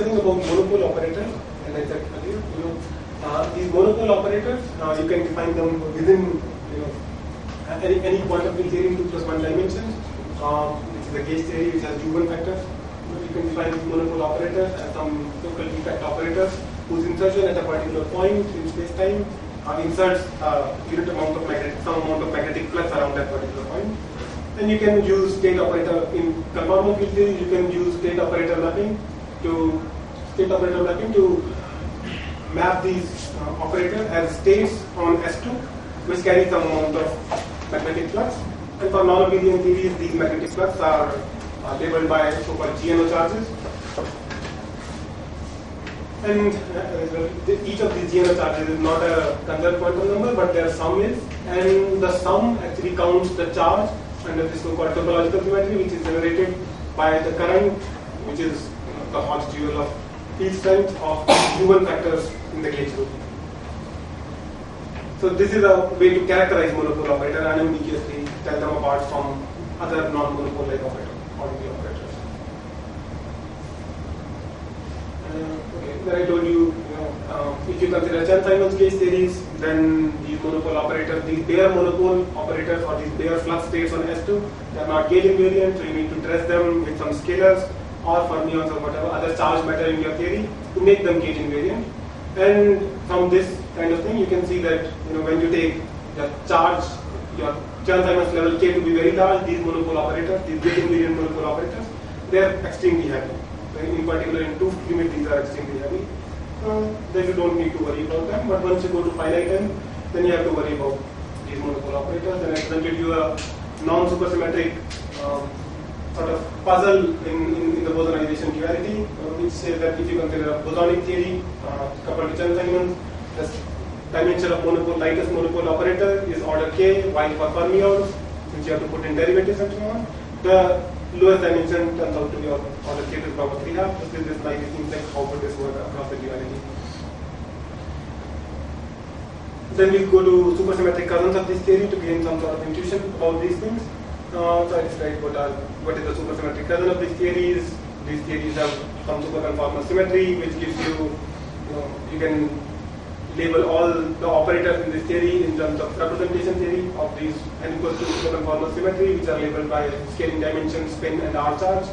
discussing about monopole operators, and I said earlier, these monopole operators, you can define them within, any quantum field theory in 2 + 1 dimensions, which is a gauge theory which has U1 factors. You can define these monopole operators as some local defect operators whose insertion at a particular point in space-time inserts some amount of magnetic flux around that particular point. Then you can use state operator in conformal field theory. You can use state operator mapping to map these operators as states on S2, which carry some amount of magnetic flux. And for non-abelian theories, these magnetic flux are labeled by so-called GNO charges. And each of these GNO charges is not a conserved quantum number, but their sum is. And the sum actually counts the charge under this so-called topological symmetry, which is generated by the current, which is the Hodge dual of field strength of U1 factors in the gauge group. So this is a way to characterize monopole operator and unambiguously tell them apart from other non-monopole like ordinary operators. Then I told you, if you consider Chern-Simons gauge theories, then these monopole operators, these bare monopole operators or these bare flux states on S2, they are not gauge invariant, so you need to dress them with some scalars or fermions or whatever other charged matter in your theory to make them gauge invariant. And from this kind of thing, you can see that when you take the charge, your Chern-Simons level K to be very large, these monopole operators, these gauge invariant monopole operators, they are extremely heavy. In particular, in 2 limit, these are extremely heavy. Then you don't need to worry about them. But once you go to finite n, then you have to worry about these monopole operators. And I presented you a non-supersymmetric sort of puzzle in the bosonization duality, which says that if you consider a bosonic theory coupled to Chern-Simons, the dimension of lightest monopole operator is order k, while for fermions, which you have to put in derivatives and so on, the lowest dimension turns out to be order k to the power 3/2. So this is like, it seems like how would this work across the duality. Then we'll go to supersymmetric cousins of this theory to gain some sort of intuition about these things. So I described what is the supersymmetric cousin of these theories. These theories have some superconformal symmetry, which gives you, you can label all the operators in this theory in terms of representation theory of these n equals to superconformal symmetry, which are labeled by scaling dimension, spin, and R charge.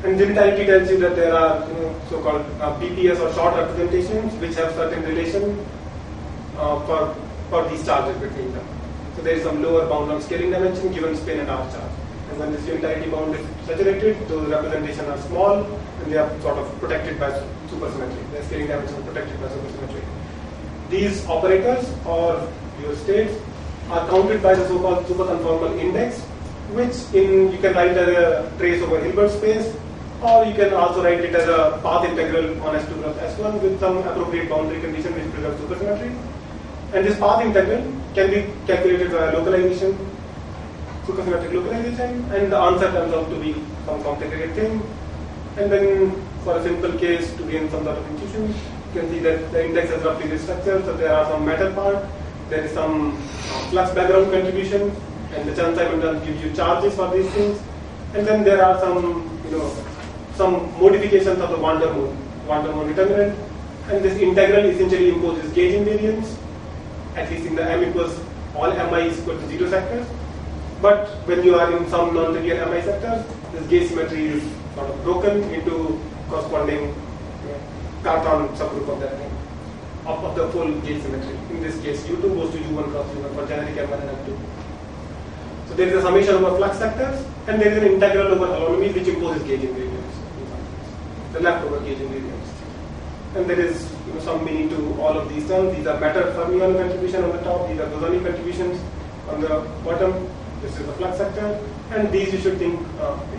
And genitality tells you that there are so-called BPS or short representations which have certain relation for these charges between them. So there is some lower bound on scaling dimension given spin and R charge. And when this unitarity bound is saturated, those representations are small and they are sort of protected by supersymmetry. The scaling dimension is protected by supersymmetry. These operators or your states are counted by the so-called superconformal index, which you can write as a trace over Hilbert space, or you can also write it as a path integral on S2 plus S1 with some appropriate boundary condition which preserves supersymmetry. And this path integral can be calculated by localization, supersymmetric localization, and the answer turns out to be some complicated thing. And then for a simple case, to gain some sort of intuition, you can see that the index has roughly this structure. So there are some matter part, there is some flux background contribution, and the Chern-Simons terms gives you charges for these things. And then there are some, some modifications of the van der Monde determinant. And this integral essentially imposes gauge invariance, at least in the m equals all mi is equal to 0 sectors. But when you are in some non-trivial mi sectors, this gauge symmetry is sort of broken into corresponding Cartan subgroup of that thing, of the full gauge symmetry. In this case, U2 goes to U1 cross U1 for generic M1 and M2. So there is a summation over flux sectors, and there is an integral over holonomies which imposes gauge invariance. The leftover gauge invariance. And there is some meaning to all of these terms. These are matter fermion contribution on the top, these are bosonic contributions on the bottom. This is the flux sector, and these you should think,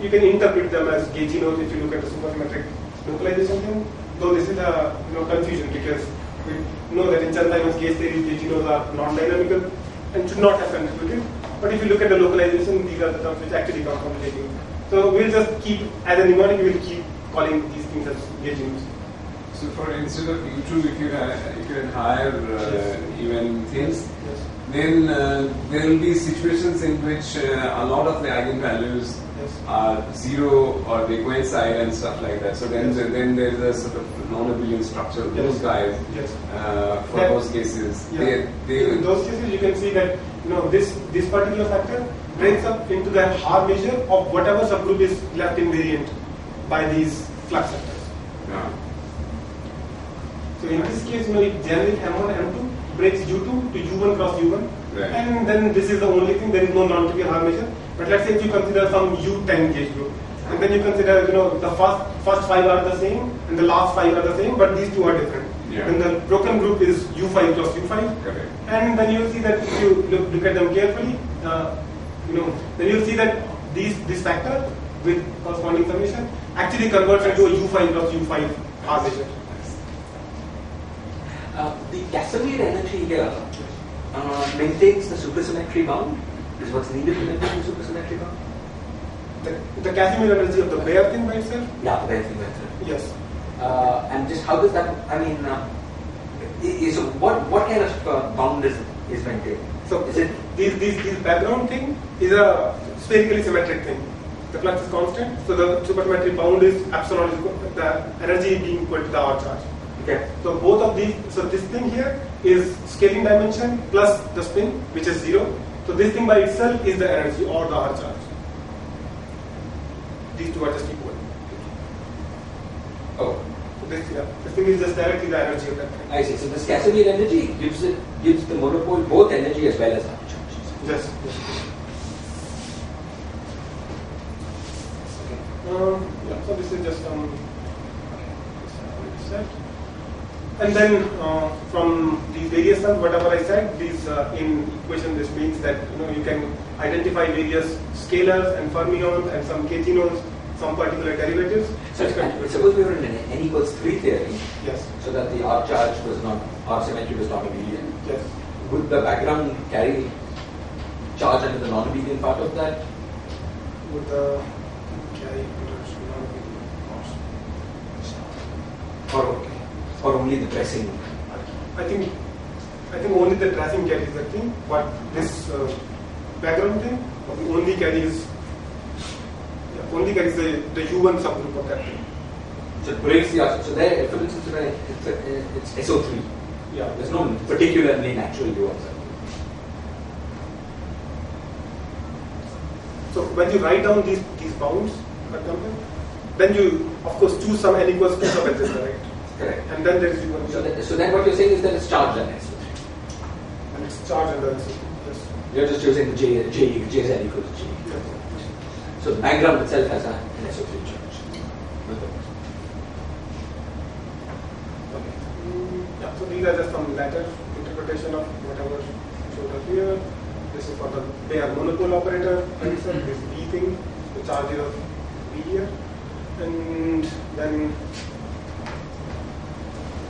you can interpret them as gauginos if you look at the supersymmetric localization thing. Though this is a confusion because we know that in Chern-Simons gauge theory, gauginos are non-dynamical and should not have contributed. But if you look at the localization, these are the terms which actually come from the gauginos. So we'll just keep, as a mnemonic, we will keep calling these things as gauginos. So for instead of U2, if you can hire even things, then there will be situations in which a lot of the eigenvalues are zero or they coincide and stuff like that. So then there is a sort of non-abelian structure of those guys. For those cases, they in those cases you can see that this particular factor breaks up into the Haar measure of whatever subgroup is left invariant by these flux factors. Yeah. So in this case, it generic M1, M2 breaks U2 to U1 cross U1, and then this is the only thing. There is no non-trivial Haar measure. But let's say if you consider some U10 gauge group, and then you consider the first 5 are the same and the last 5 are the same, but these two are different. Then the broken group is U5 cross U5, and then you'll see that if you look at them carefully, then you'll see that this factor with corresponding summation actually converts into a U5 cross U5 Haar measure. The Casimir energy here maintains the supersymmetry bound. Is what's needed to maintain the supersymmetry bound? The Casimir energy of the bare thing by itself? Yeah, the bare thing by itself. Yes. And just how does that? I mean, so what kind of bound is maintained? So is it this background thing is a spherically symmetric thing. The flux is constant, so the supersymmetry bound is epsilon is equal, the energy being equal to the R charge. Okay. So both of these, so this thing here is scaling dimension plus the spin, which is 0. So this thing by itself is the energy or the R charge. These two are just equal. Oh. So this thing is just directly the energy of that thing. I see. So this Casimir energy gives the monopole both energy as well as R charges. Yes. So this is just some set. And then from these various terms, whatever I said, these in equation, this means that you can identify various scalars and fermions and some katinos, some particular derivatives. So suppose we were in an n equals 3 theory. Yes. So that the R charge was not, R symmetry was not abelian. Yes. Would the background carry charge under the non-abelian part of that? Would the carry or only the dressing? I think only the dressing carries the thing, but this background thing only carries the U1 subgroup of that thing. So it breaks the R. So there, for instance, it's SO3. Yeah. There's no particularly natural U1 subgroup. So when you write down these bounds, for example, then you of course choose some n equals 2 sub etc. Right? Correct. And then there is U1. So then what you're saying is that it's charged under SO3. And it's charged under SO3. Yes. You're just choosing the Jz equals J. Yes. So the background itself has an SO3 charge. Okay. Yeah. So these are just some latter interpretation of whatever showed up here. This is for the bare monopole operator. This B thing, the charges of B here, and then.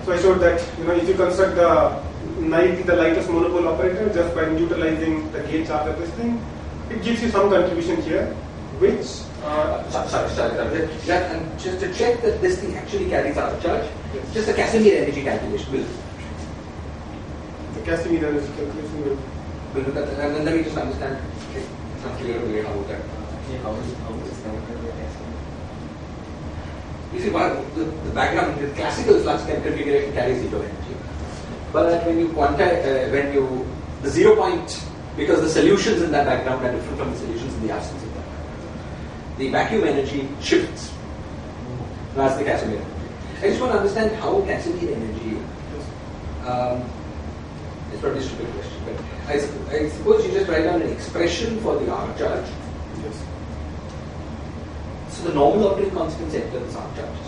So I showed that if you construct the lightest monopole operator just by utilizing the gate charge of this thing, it gives you some contribution here, which sorry. And just to check that this thing actually carries R charge, just the Casimir energy calculation will. The Casimir energy calculation will. We'll look at that, and then let me just understand some clearer way how that. How is You see, the background, the classical flux configuration carries zero energy. But when you the 0 point, because the solutions in that background are different from the solutions in the absence of that background. The vacuum energy shifts. That's the Casimir energy. I just want to understand how Casimir energy, it's probably a stupid question, but I suppose you just write down an expression for the R charge. Yes. So the normal ordering constants enter the R charges.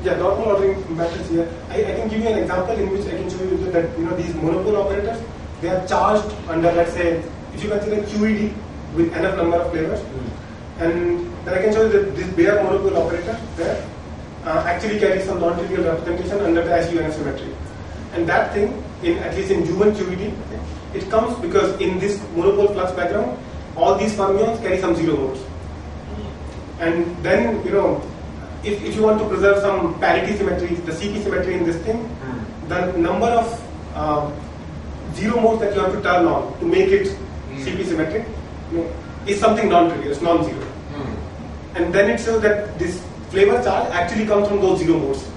Yeah, normal ordering matters here. I can give you an example in which I can show you that these monopole operators, they are charged under, let's say, if you consider QED with enough number of flavors, and then I can show you that this bare monopole operator there actually carries some non-trivial representation under the SUN symmetry, and that thing at least in U1 QED, it comes because in this monopole flux background, all these fermions carry some zero modes. And then, if you want to preserve some parity symmetry, the CP symmetry in this thing, the number of zero modes that you have to turn on to make it CP symmetric is something non-trivial, it's non-zero. and then it shows that this flavor charge actually comes from those zero modes.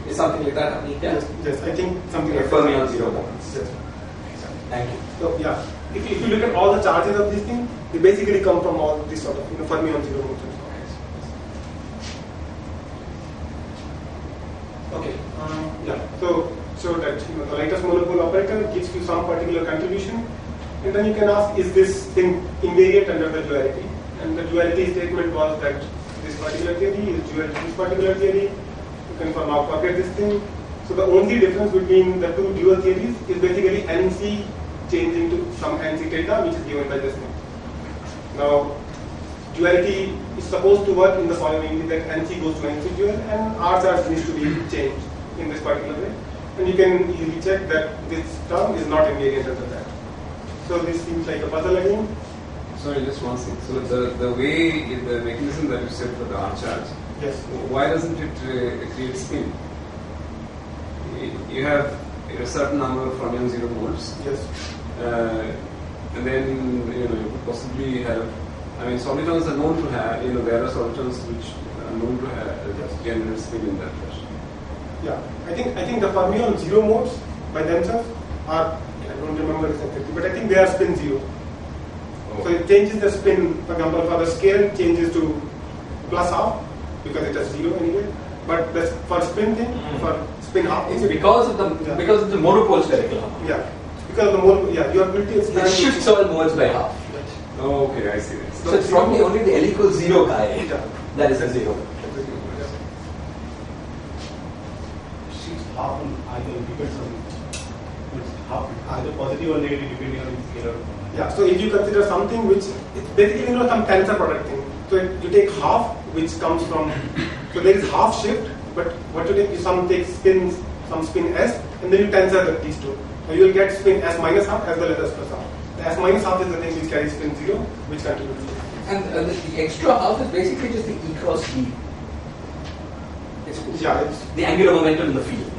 Is something like that happening? Yes, yes, I think something like fermion zero modes. Yes. Thank you. So yeah, if you look at all the charges of these things, they basically come from all these sort of fermion zero modes. Okay. Yeah. So that the lightest monopole operator gives you some particular contribution, and then you can ask, is this thing invariant under the duality? And the duality statement was that this particular theory is dual to this particular theory. You can for now forget this thing. So the only difference between the two dual theories is basically NC changing to some NC theta, which is given by this thing. Now, duality is supposed to work in the following: that NC goes to NC dual, and R charge needs to be changed in this particular way. And you can easily check that this term is not invariant under that. So this seems like a puzzle again. Sorry, just one thing. So the way, the mechanism that you said for the R charge, yes, why doesn't it create spin? You have a certain number of fermion zero modes. Yes. And then you could possibly have. I mean, solitons are known to have. There are solitons which are known to have generate spin in that fashion. Yeah, I think the fermion zero modes by themselves are, I don't remember exactly, but I think they are spin zero. So it changes the spin. For example, for the scale changes to plus half because it has zero anyway. But for spin thing, for spin half, it's because of the monopole spherical harmonic. Yeah, because of the monopole. Yeah, your ability is it shifts all modes by half. Oh, okay, I see this. So it's probably only the L equals 0 chi that is the zero. Shifts half on either depends on half either positive or negative depending on the scalar. Yeah, so if you consider something which it's basically some tensor product thing. So you take half, which comes from, so there is half shift, but what you take, some spin s, and then you tensor these two. So you will get spin s minus half as well as s plus half. The s minus half is the thing which carries spin 0, which contributes to it. And the extra half is basically just the E cross E. It's the angular momentum in the field.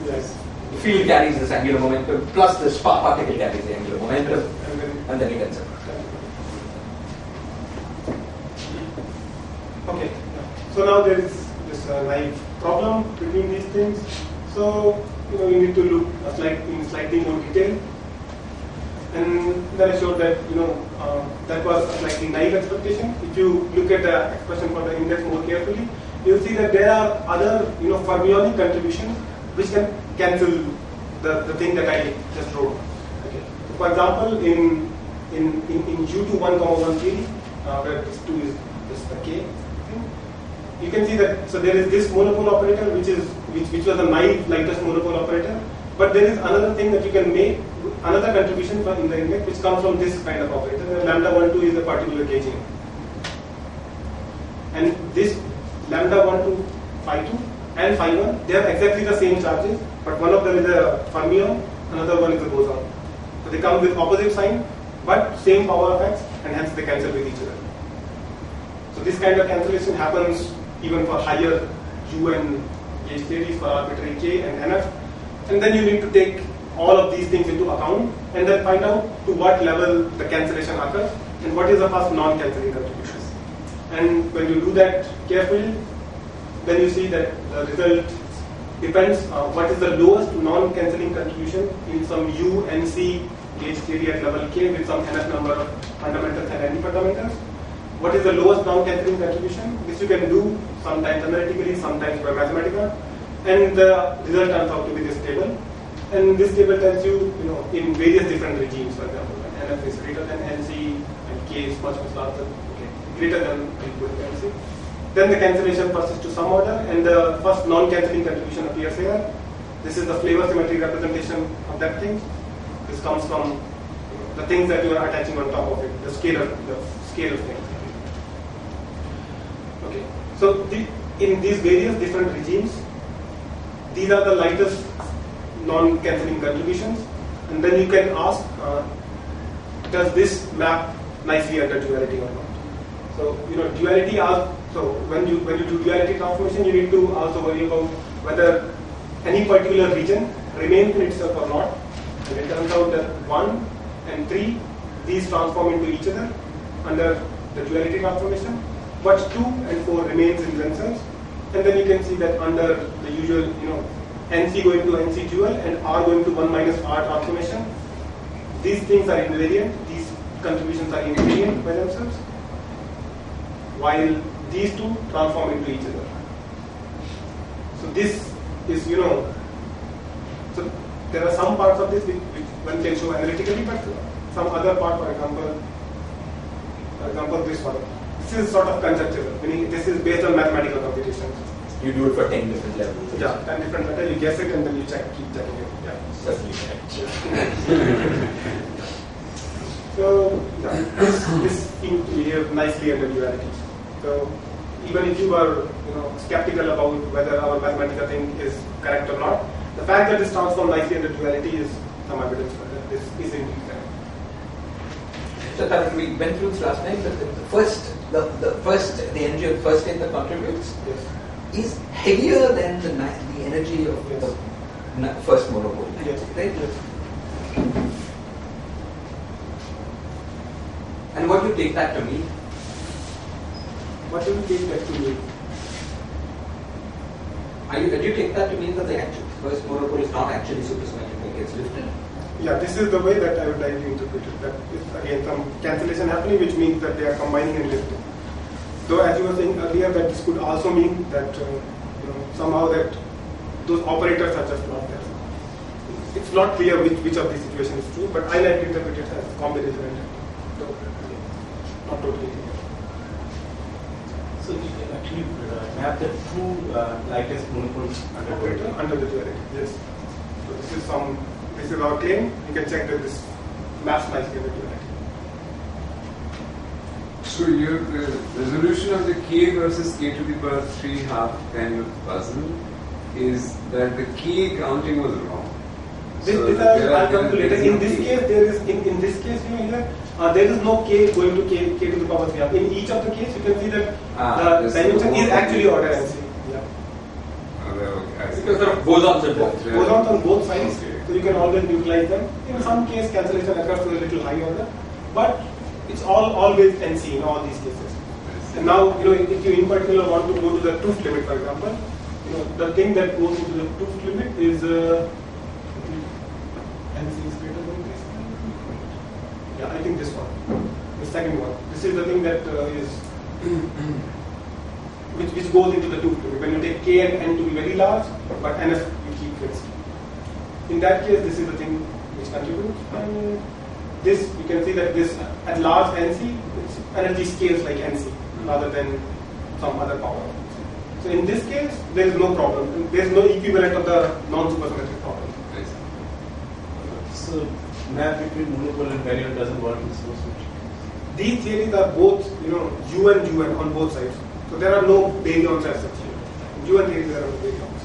Yes. The field carries this angular momentum, plus the particle carries the angular momentum, and then you tensor. Okay. So now there is this naive problem between these things. So you need to look in slightly more detail. And then I showed that that was a slightly naive expectation. If you look at the expression for the index more carefully, you'll see that there are other fermionic contributions which can cancel the thing that I just wrote. Okay. So for example, in U2 1,1 theory, where this 2 is the K thing, you can see that there is this monopole operator which was a naive lightest monopole operator, but there is another thing that you can make, another contribution in the index which comes from this kind of operator. The lambda 1 2 is a particular gauging, and this lambda 1 2 phi 2 and phi 1, they have exactly the same charges, but one of them is a fermion, another one is a boson. So they come with opposite sign, but same power effects, and hence they cancel with each other. So this kind of cancellation happens even for higher U and gauge theories for arbitrary K and NF. And then you need to take all of these things into account and then find out to what level the cancellation occurs and what is the first non-cancelling contribution. And when you do that carefully, then you see that the result depends on what is the lowest non-cancelling contribution in some U and C gauge theory at level K with some NF number of fundamentals and antifundamentals. What is the lowest non-cancelling contribution? This you can do sometimes analytically, sometimes by mathematical, and the result turns out to be this table. And this table tells you, in various different regimes, for example, when NF is greater than NC and K is much larger, greater than or equal to NC. Then the cancellation persists to some order, and the first non-cancelling contribution appears here. This is the flavor symmetric representation of that thing. This comes from the things that you are attaching on top of it, the scale of things. Okay. So in these various different regimes, these are the lightest non-cancelling contributions, and then you can ask, does this map nicely under duality or not? So duality. So when you do duality transformation, you need to also worry about whether any particular region remains in itself or not. And it turns out that 1 and 3, these transform into each other under the duality transformation. but 2 and 4 remains in themselves. And then you can see that under the usual, NC going to NC dual and R going to 1 minus R transformation, these things are invariant, these contributions are invariant by themselves, while these two transform into each other. So this is, so there are some parts of this which one can show analytically, but some other part, for example, this one. This is sort of conjectural, meaning this is based on mathematical computations. You do it for 10 different levels. Yeah, 10 different levels, you guess it and then you keep checking it. Yeah. Certainly correct. So this behave nicely under duality. So even if you were skeptical about whether our mathematical thing is correct or not, the fact that this transforms nicely under duality is some evidence for that this is indeed correct. So Tarun, we went through this last time, but the energy of the first state that contributes is heavier than the energy of the first monopole. Yes. Right? Yes. And what do you take that to mean? What do you take that to mean? Do you take that to mean that the first monopole is not actually supersymmetric, it gets lifted? Yeah, this is the way that I would like to interpret it. That is again some cancellation happening, which means that they are combining and lifting. Though, as you were saying earlier, that this could also mean that somehow that those operators are just not there. It's not clear which of these situations is true, but I like to interpret it as combination and lifting. Not totally clear. So you can actually map the two lightest monopoles under the duality. Yes. So this is our claim. You can check that this maps nicely under duality. So your resolution of the k versus k to the power 3 half kind of puzzle is that the k counting was wrong. I'll come to later. In this case, there is in this case here there is no k going to k to the power 3 half. In each of the case, you can see that the dimension is actually order NC. Yeah. Because there are bosons on both. Bosons on both sides, so you can always utilize them. In some case, cancellation occurs to a little high order, but it's always NC in all these cases. And now, if you in particular want to go to the tooth limit, for example, the thing that goes into the tooth limit is NC is greater than this. Yeah, I think this one, the second one. This is the thing that is which goes into the tooth limit. When you take k and n to be very large, but ns you keep fixed. In that case, this is the thing which contributes. And this, you can see that this at large NC, its energy scales like NC rather than some other power. So in this case, there is no problem. There is no equivalent of the non-supersymmetric problem. So map between monopole and barrier doesn't work in supersymmetry. These theories are both, U and UN on both sides. So there are no baryons as such here. UN theories, there are no baryons.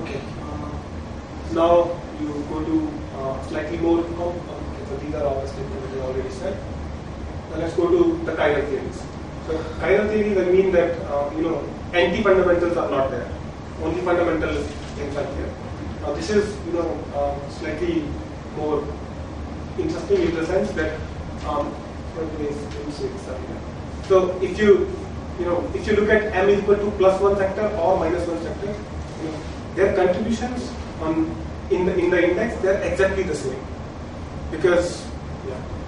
Okay. Now you go to slightly more. Okay, so these are all the statements we already said. Now let's go to the chiral theories. So chiral theories mean that anti-fundamentals are not there. Only fundamental things are here. Now this is slightly more interesting in the sense that so if you look at m is equal to +1 sector or -1 sector, their contributions in the index, they're exactly the same, because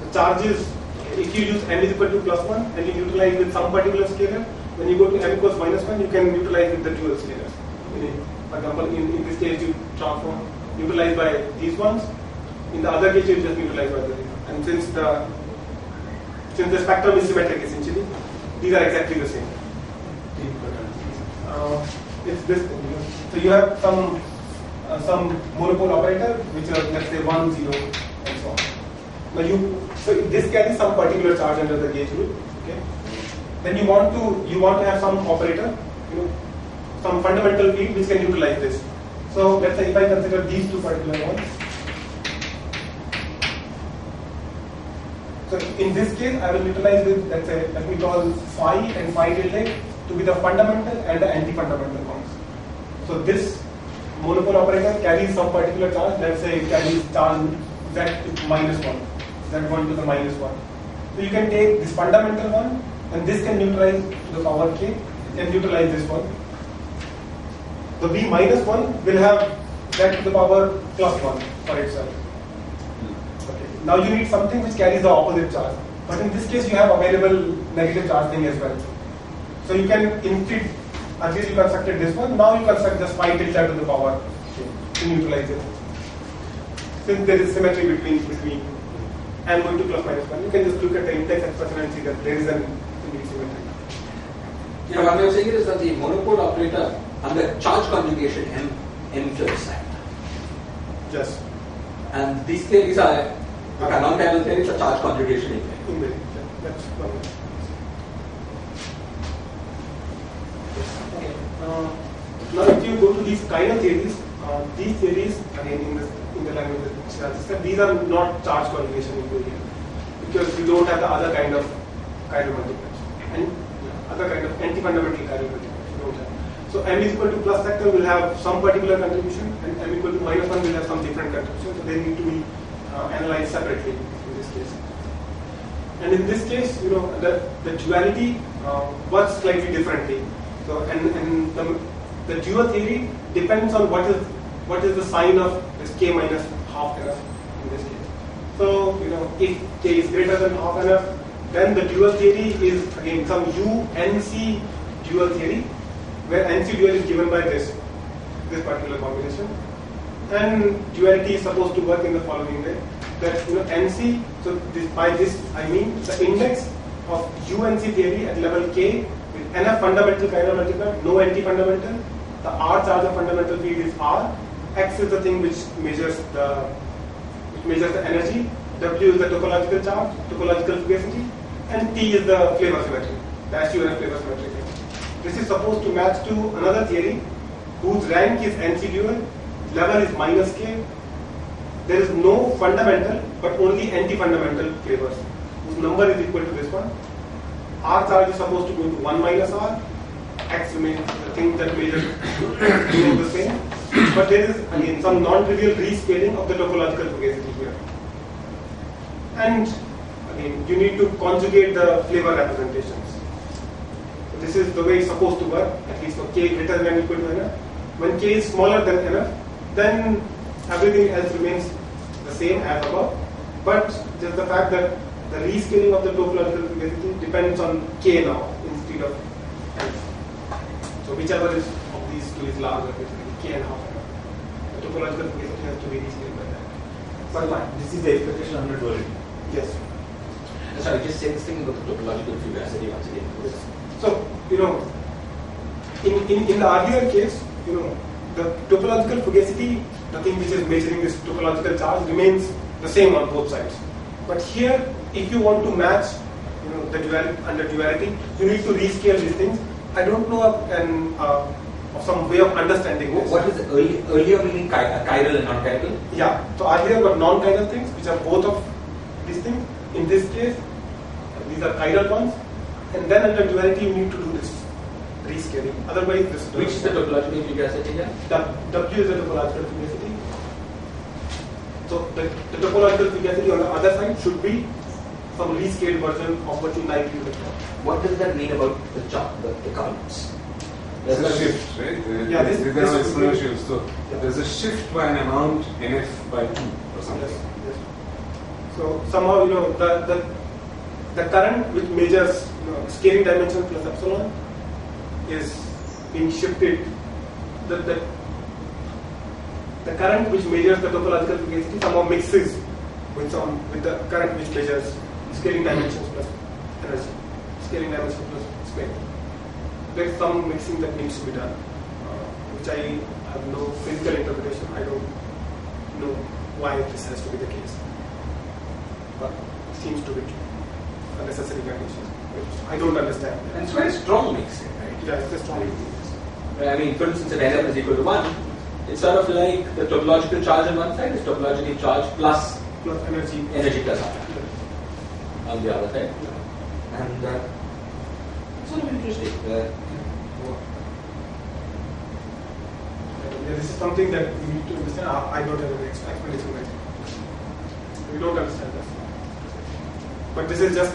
the charges, if you use m is equal to +1 and you utilize with some particular scalar, when you go to m equals -1, you can utilize with the dual scalars. For example, in this case, you utilize by these ones. In the other case, you just utilize by the and since the spectrum is symmetric, essentially, these are exactly the same. It's this thing. So you have some monopole operator, which are, let's say, 1, 0, and so on. Now so this carries some particular charge under the gauge rule. Okay. Then you want to have some operator, some fundamental field which can utilize this. So let's say if I consider these two particular ones. So in this case, I will utilize this, let's say, let me call phi and phi tilde to be the fundamental and the anti-fundamental ones. So this monopole operator carries some particular charge, let's say it carries charge z to -1. Z1 to the -1. So you can take this fundamental one, and this can neutralize the power k, and neutralize this one. The V -1 will have that to the power +1 for itself. Okay. Now you need something which carries the opposite charge. But in this case, you have available negative charge thing as well. So you can instead, earlier you constructed this one, now you construct just phi tilde to the power to neutralize it. Since there is symmetry between m going to +-1, you can just look at the index expression and see that there is an indeed symmetry. Yeah, what I was saying is that the monopole operator under charge conjugation m flips side. Yes. And these theories are non-trivial theories are charge conjugation Indeed. That's one. Okay. Now, if you go to these kind of theories, these theories again in the language which I said, these are not charge conjugation equation because you don't have the other kind of chiral multipliers and other kind of anti-fundamental chiral multipliers. You don't have. So m is equal to plus factor will have some particular contribution, and m equal to -1 will have some different contribution. So they need to be analyzed separately in this case. And in this case, the duality works slightly differently. So and the dual theory depends on what is the sign of this k minus half NF in this case. So if k is greater than half NF, then the dual theory is again some UNC dual theory, where NC dual is given by this particular combination. And duality is supposed to work in the following way: that NC. So by this I mean the index of UNC theory at level k with NF fundamental chiral multiplier, no anti-fundamental. The R charge of fundamental field is R. X is the thing which measures the energy. W is the topological charge, topological fugacity, and T is the flavor symmetry, the SUNF flavor symmetry thing. This is supposed to match to another theory whose rank is NC dual, level is -k. There is no fundamental but only anti-fundamental flavors whose number is equal to this one. R charge is supposed to go to 1 minus R. X remains the thing that measures the same. But there is again some non-trivial rescaling of the topological fugacity here. And again, you need to conjugate the flavor representations. So this is the way it's supposed to work, at least for k greater than or equal to NF. When k is smaller than NF, then everything else remains the same as above. But just the fact that the rescaling of the topological fugacity depends on k now instead of NF. So whichever is of these two is larger, basically k and half NF. The topological fugacity has to be rescaled by that. But fine. This is the expectation under duality. Yes. Sorry, just say this thing about the topological fugacity once again. Yes. So, in the earlier case, the topological fugacity, the thing which is measuring this topological charge, remains the same on both sides. But here, if you want to match, the duality under duality, you need to rescale these things. I don't know of some way of understanding this. What is the earlier meaning chiral and non-chiral? Yeah. So earlier got non-chiral things, which are both of these things. In this case, these are chiral ones. And then under duality, you need to do this rescaling. Otherwise, this. Which is the topological fugacity here? W is the topological fugacity. So the topological fugacity on the other side should be some rescaled version of what you naively look for. What does that mean about the chart, the columns? There's a shift, right? Yeah, this is no shift. So there's a shift by an amount NF by 2 or something. Yes. So somehow the current which measures scaling dimension plus epsilon is being shifted. The current which measures the topological fugacity somehow mixes with the current which measures scaling dimensions plus energy, scaling dimensions plus space. There is some mixing that needs to be done, which I have no physical interpretation. I don't know why this has to be the case, but it seems to be a necessary condition, which I don't understand. And it's very strong mixing, right? Yeah, it's a strong mixing. I mean, for instance, if NF is equal to 1, it's sort of like the topological charge on one side is topological charge plus energy plus R on the other side. Yeah. And it's sort of interesting. This is something that we need to understand. I don't have an explanation right now. We don't understand that. But this is just,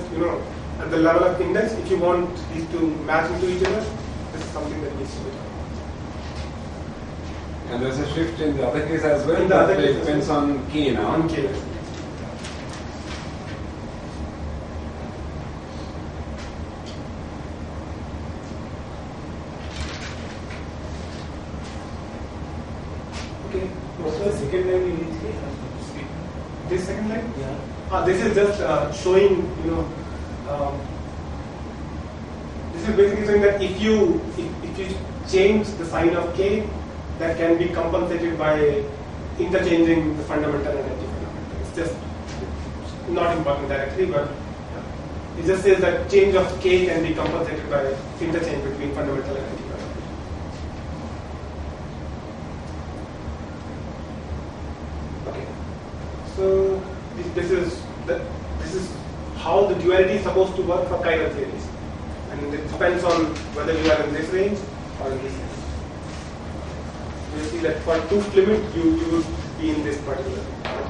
at the level of index, if you want these to match into each other, this is something that needs to be done. And there's a shift in the other case as well. In the other case, it depends on K now. On K. Okay. What's the second line in each case? This second line? Yeah. This is just showing, this is basically showing that if you change the sign of K, that can be compensated by interchanging the fundamental and anti-fundamental. It's just not important directly, but it just says that change of K can be compensated by interchange between fundamental and anti-fundamental. Okay. So this is how the duality is supposed to work for chiral theories, and it depends on whether you are in this range or in this range. You see that for tooth limit you would be in this particular.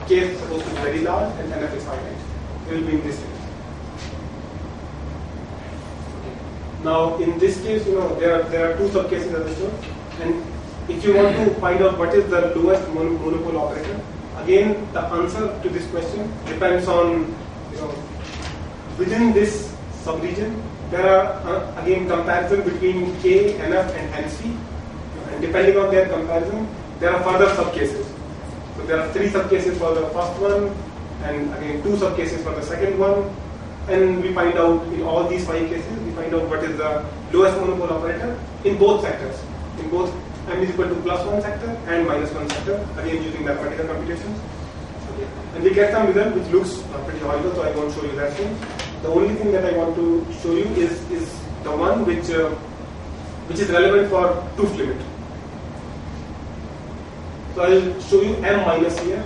K is supposed to be very large and NF is finite. You will be in this range. Okay. Now in this case, there are two subcases as I showed, and if you want to find out what is the lowest monopole operator, again the answer to this question depends on within this subregion there are again comparison between K, NF and NC. And depending on their comparison, there are further subcases. So there are 3 subcases for the first one, and again 2 subcases for the second one. And we find out in all these 5 cases, we find out what is the lowest monopole operator in both sectors. In both m is equal to +1 sector and -1 sector, again using mathematical computations. Okay. And we get some result which looks pretty horrible, so I won't show you that thing. The only thing that I want to show you is the one which is relevant for tooth limit. So I'll show you M minus here.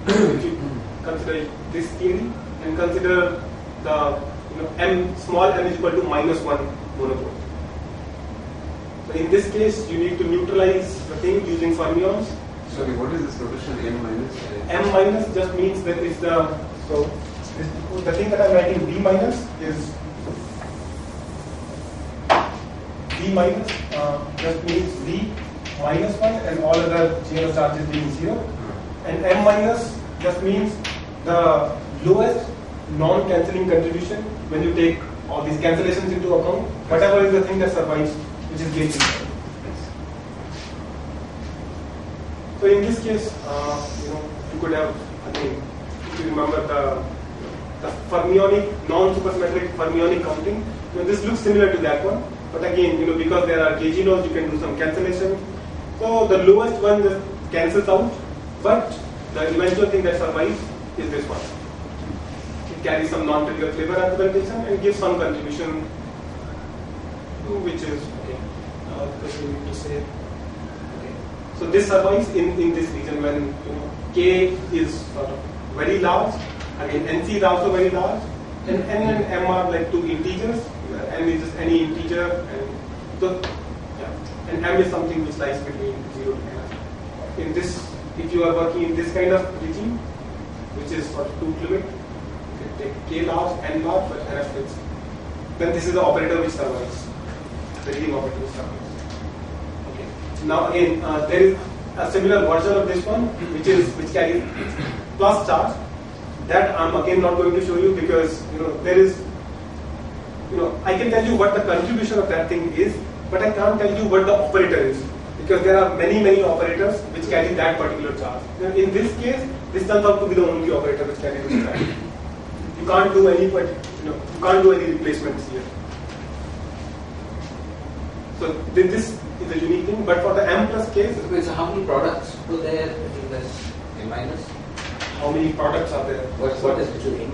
If you consider this theory and consider the small m is equal to -1 monopole. So in this case, you need to neutralize the thing using fermions. Sorry, what is this notation M minus? M minus just means that it's the thing that I'm writing B minus is B minus just means V -1 and all other zero charges being 0, and M minus just means the lowest non-cancelling contribution when you take all these cancellations into account, whatever is the thing that survives, which is gain. So in this case, you could have, again, if you remember the fermionic, non-supersymmetric fermionic counting, this looks similar to that one, but again, because there are KG laws, you can do some cancellation. So the lowest one just cancels out, but the eventual thing that survives is this one. It carries some non-trivial flavor representation and gives some contribution, which is okay. Because we need to say okay. So this survives in this region when K is sort of very large. Again, NC is also very large, and N and M are like 2 integers. N is just any integer, and so and M is something which lies between 0 to N. In this, if you are working in this kind of regime, which is for tooth limit, you can take K large, N large, but NF fixed. Then this is the operator which survives. The leading operator which survives. Okay. Now again, there is a similar version of this one, which carries plus charge. That I'm again not going to show you because there is I can tell you what the contribution of that thing is, but I can't tell you what the operator is because there are many operators which carry that particular charge. Now, in this case, this turns out to be the only operator which carries this charge. You can't do any, you can't do any replacements here. So this is a unique thing, but for the M plus case, so how many products were there in this M minus? How many products are there? What is little n?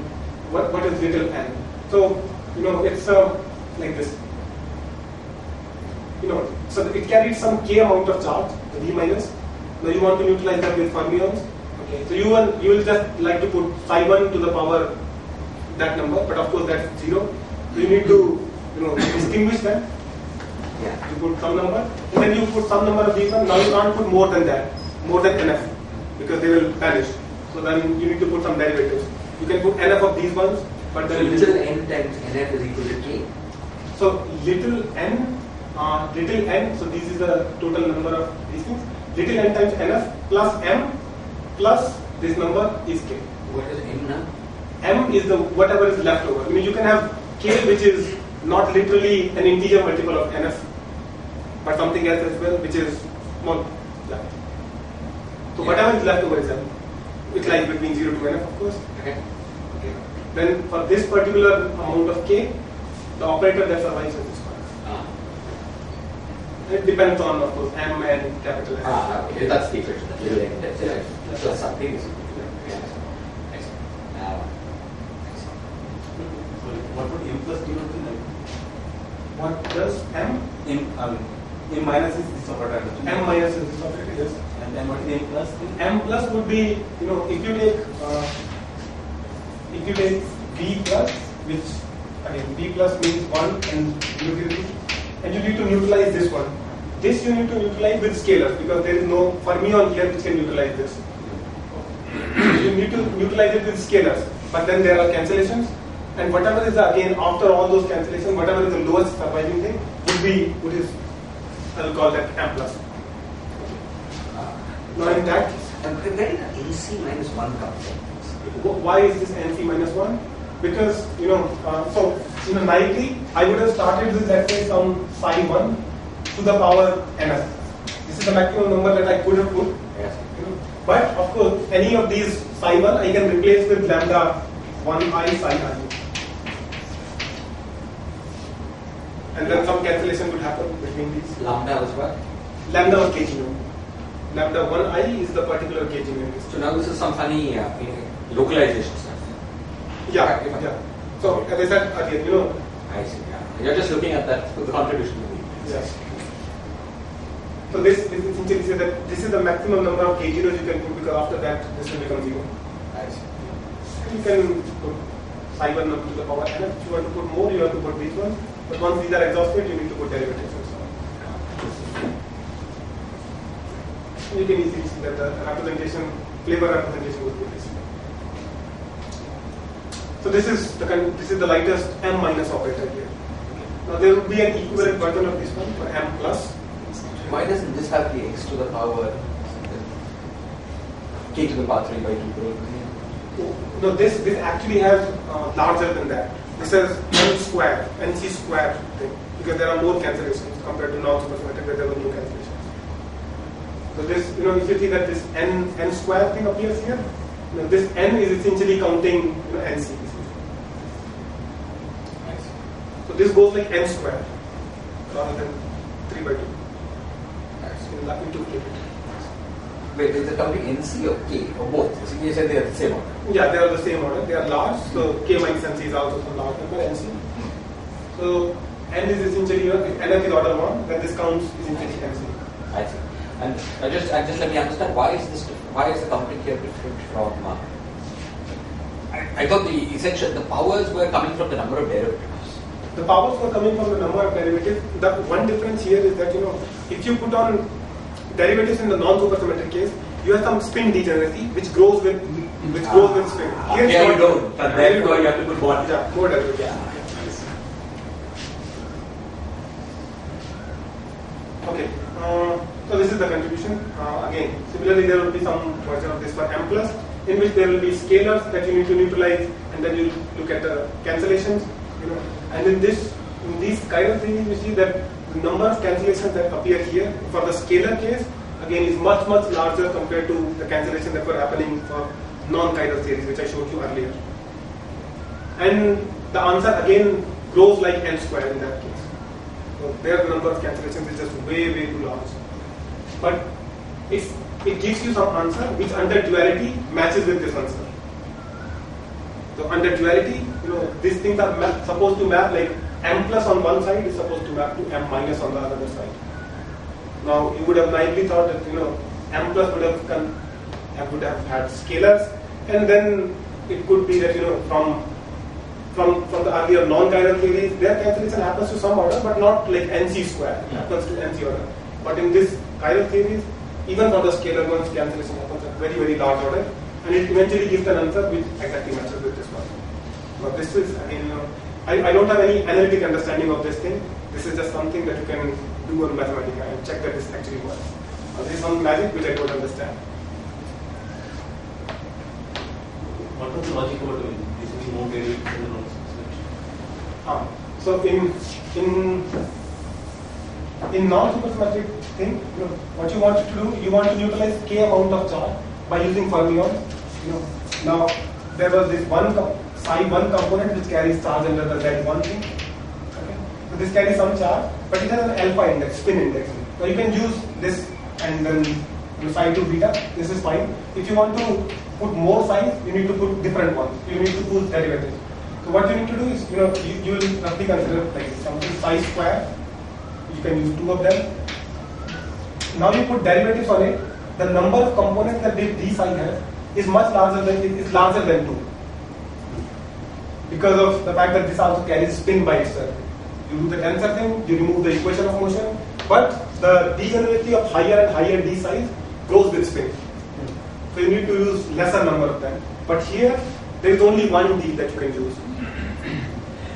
What is little n? So it's like this. So it carries some k amount of charge, the V minus. Now you want to neutralize that with fermions. Okay. So you will just like to put psi1 to the power that number, but of course that's 0. So you need to distinguish them. Yeah. You put some number, and then you put some number of these ones. Now you can't put more than that, more than NF, because they will vanish. So then you need to put some derivatives. You can put NF of these ones, But So then little n times nf is equal to k. So little n, so this is the total number of these things. Little n times nf plus m plus this number is k. What is n now? M is the whatever is left over. I mean, you can have k which is not literally an integer multiple of nf, but something else as well which is small. Yeah. So whatever is left over is m. It lies between 0 to nf, of course. Okay. Then for this particular amount of k, the operator that survives is this one. It depends on, of course, m and capital M. Okay. That's the equation. That little n times nf plus something is equal to What would m plus denote in that? What does m? M minus is this operator. M minus is this operator, yes. And then what is m plus? M plus would be, if you take b plus, which again b plus means 1 and you need to neutralize this one. This you need to neutralize with scalars because there is no fermion here which can neutralize this. You need to neutralize it with scalars, but then there are cancellations, and whatever is again after all those cancellations, whatever is the lowest surviving thing I will call that m plus. Now in that, and where did AC minus 1 come from? why is this NC minus 1? Because, so naively, I would have started with, let's say, some psi 1 to the power ns. This is the maximum number that I could have put. Yes. But, of course, any of these psi 1 I can replace with lambda 1i psi I. And then some cancellation would happen between these. Lambda was what? Lambda or k genome. Lambda 1i is the particular k genome. So now this is some funny localization stuff. Yeah. So as I said again, I see. Yeah. You're just looking at that the contribution. Yes. So this essentially says that this is the maximum number of k zeros you can put because after that this will become 0. I see. You can put psi 1 up to the power n. If you want to put more, you have to put these ones. But once these are exhausted, you need to put derivatives and so on. You can easily see that the representation, flavor representation would be this. So this is the lightest m minus operator here. Now there would be an equivalent version of this one for m plus. Why doesn't this have the x to the power k to the power 3 by 2? No, this actually has larger than that. This has n square, nc square thing because there are more cancellations compared to non-supersymmetric where there were no cancellations. So this, if you see that this n square thing appears here, this n is essentially counting nc. So this goes like n square rather than 3 by 2. Wait, is it counting NC or K or both? So you said they are the same order. Yeah, they are the same order. They are large. So K minus NC is also some large number NC. So N is essentially NF is order 1. Then this counts essentially NC. I see. And just let me understand why is the counting here different from? I thought the powers were coming from the number of derivatives. The powers were coming from the number of derivatives. The one difference here is that if you put on derivatives in the non-supersymmetric case, you have some spin degeneracy which grows with spin. Here you don't. But therefore you have to put more. Yeah, more derivatives. Okay. So this is the contribution. Again, similarly there will be some version of this for m plus, in which there will be scalars that you need to neutralize, and then you look at the cancellations. And in these kind of things, you see that the number of cancellations that appear here for the scalar case again is much larger compared to the cancellations that were happening for non-chiral series, which I showed you earlier. And the answer again grows like n square in that case. So there the number of cancellations is just way too large. But it gives you some answer which under duality matches with this answer. So under duality, these things are supposed to map like m plus on one side is supposed to map to m minus on the other side. Now you would have naively thought that m plus would have had scalars, and then it could be that from the earlier non-chiral theories, their cancellation happens to some order, but not like nc square. It happens to nc order. But in this chiral theories, even for the scalar ones, cancellation happens at very large order, and it eventually gives an answer which exactly matches with this one. But this is, I mean, I don't have any analytic understanding of this thing. This is just something that you can do on Mathematica and check that this actually works. There is some magic which I don't understand. What was the logic about using more derivatives in the non-supersymmetric? So in non-supersymmetric thing, what you want to do, you want to utilize k amount of charge by using fermions. Now there was this psi 1 component which carries charge under the Z1 thing. Okay? So this carries some charge, but it has an alpha index, spin index. So you can use this and then psi to beta. This is fine. If you want to put more psi, you need to put different ones. You need to put derivatives. So what you need to do is, you will roughly consider like something psi square. You can use 2 of them. Now you put derivatives on it. The number of components that d psi has is much larger than 2. Because of the fact that this also carries spin by itself. You do the tensor thing, you remove the equation of motion, but the d-generality of higher and higher d size grows with spin. So you need to use lesser number of them. But here, there is only one d that you can use.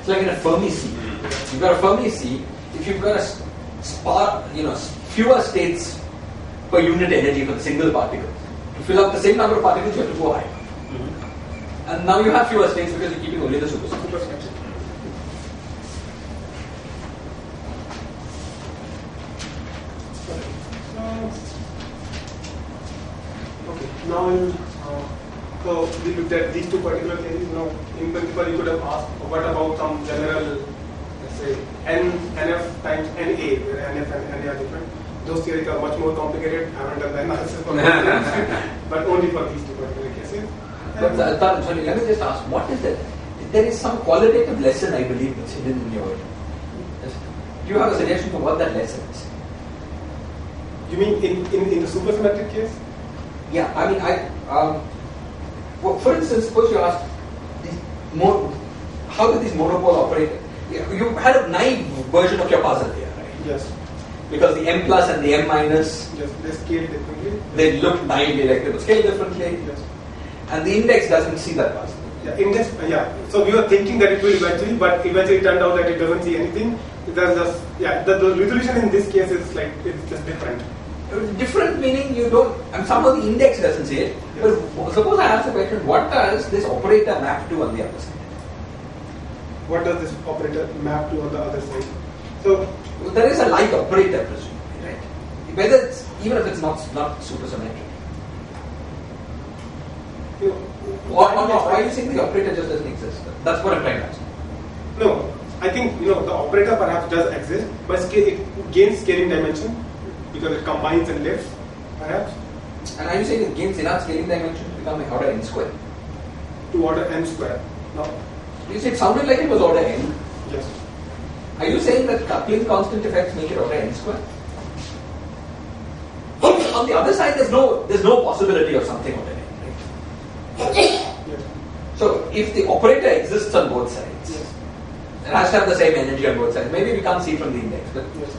It's like in a Fermi sea. You've got a Fermi sea. If you've got fewer states per unit energy for the single particle, to fill up the same number of particles, you have to go higher. And now you have fewer states because you're keeping only the supersymmetry. Okay. Now, so we looked at these two particular theories. Now, in principle, you could have asked, what about some general, let's say, NF times NA, where NF and NA are different. Those theories are much more complicated. I haven't done the analysis for that, but only for these two particular cases. But sorry, let me just ask, what is that? There is some qualitative lesson, I believe, that's hidden in your. Do you have a suggestion for what that lesson is? You mean in the supersymmetric case? Yeah, I mean, well, for instance, suppose you ask, how do these monopole operate? You had a naive version of your puzzle here, right? Yes. Because the M plus and the M minus, yes, they scale differently. They look naively like they would scale differently. Yes. And the index doesn't see that puzzle. Yeah, So we were thinking that it will eventually, but eventually it turned out that it doesn't see anything. There's just, the resolution in this case is like, it's just different. Different meaning you don't, and somehow the index doesn't see it. Yes. But suppose I ask the question, what does this operator map to on the other side? What does this operator map to on the other side? So there is a light operator, presumably, right? Whether it's, even if it's not supersymmetric. Why are you saying the operator just doesn't exist? That's what I'm trying to ask. No, I think the operator perhaps does exist, but it gains scaling dimension because it combines and lifts, perhaps. And are you saying it gains enough scaling dimension to become order n square? To order n square. No. You said it sounded like it was order n. Yes. Are you saying that coupling constant effects make it order n square? On the other side, there's no possibility of something order n. Yes. So if the operator exists on both sides, Yes. it has to have the same energy on both sides. Maybe we can't see from the index, but Yes.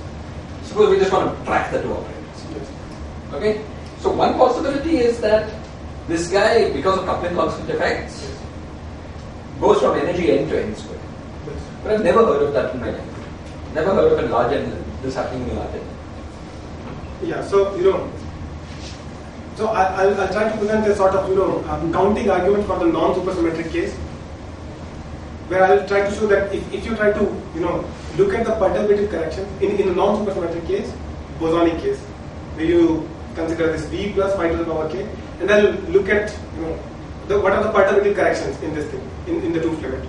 suppose we just want to track the two operators. Yes. Okay? So one possibility is that this guy, because of coupling constant effects, Yes. goes from energy n to n squared. Yes. But I've never heard of that in my life. Never heard of a large n, this happening in a large n. Yeah, so so I'll try to present a sort of counting argument for the non-supersymmetric case, where I'll try to show that if you try to look at the perturbative correction in a non-supersymmetric case, bosonic case, where you consider this V plus phi to the power k, and then look at what are the perturbative corrections in this thing in the 2 limit.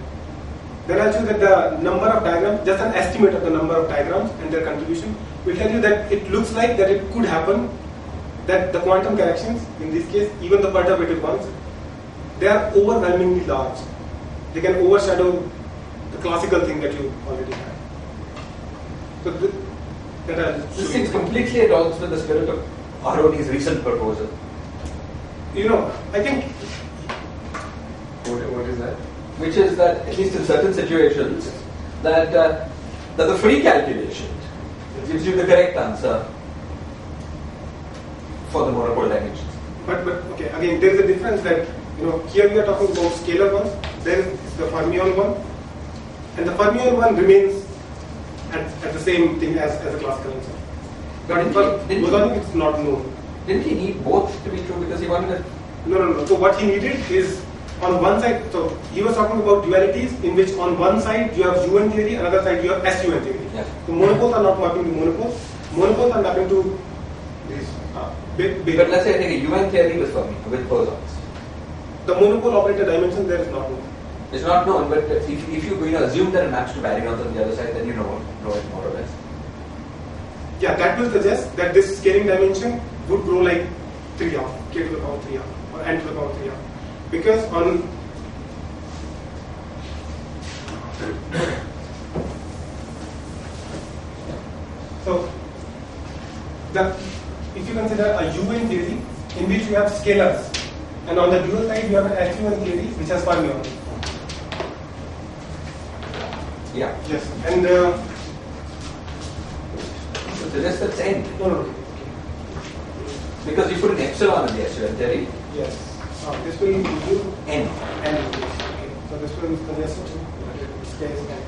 Then I'll show that the number of diagrams, just an estimate of the number of diagrams and their contribution, will tell you that it looks like that it could happen that the quantum corrections, in this case, even the perturbative ones, they are overwhelmingly large. They can overshadow the classical thing that you already have. So this seems completely at odds with the spirit of Aharoni's recent proposal. I think. What is that? Which is that, at least in certain situations, that the free calculation gives you the correct answer for the monopole dimensions. But okay, again, there is a difference that here we are talking about scalar ones. There is the fermion one, and the fermion one remains at the same thing as a classical answer. But for bosonic, it's not known. Didn't he need both to be true because he wanted a... No. So what he needed is on one side. So he was talking about dualities in which on one side you have UN theory, another side you have SUN theory. Yeah. So monopoles are not mapping to monopoles. Monopoles are mapping to these big. But let's say I take a UN theory with Fermi, with bosons. The monopole operator dimension there is not known. It's not known, but if you assume that it maps to baryons on the other side, then you know it more or less. Yeah, that will suggest that this scaling dimension would grow like 3R, k to the power 3R, or n to the power 3R. Because on so if you consider a UN theory in which you have scalars, and on the dual side you have an SUN theory which has fermions. Yeah. Yes, and so that's n. no. Because you put an epsilon in the SUN theory. Yes. This will give you N. N. Okay. So this will suggest scale is N.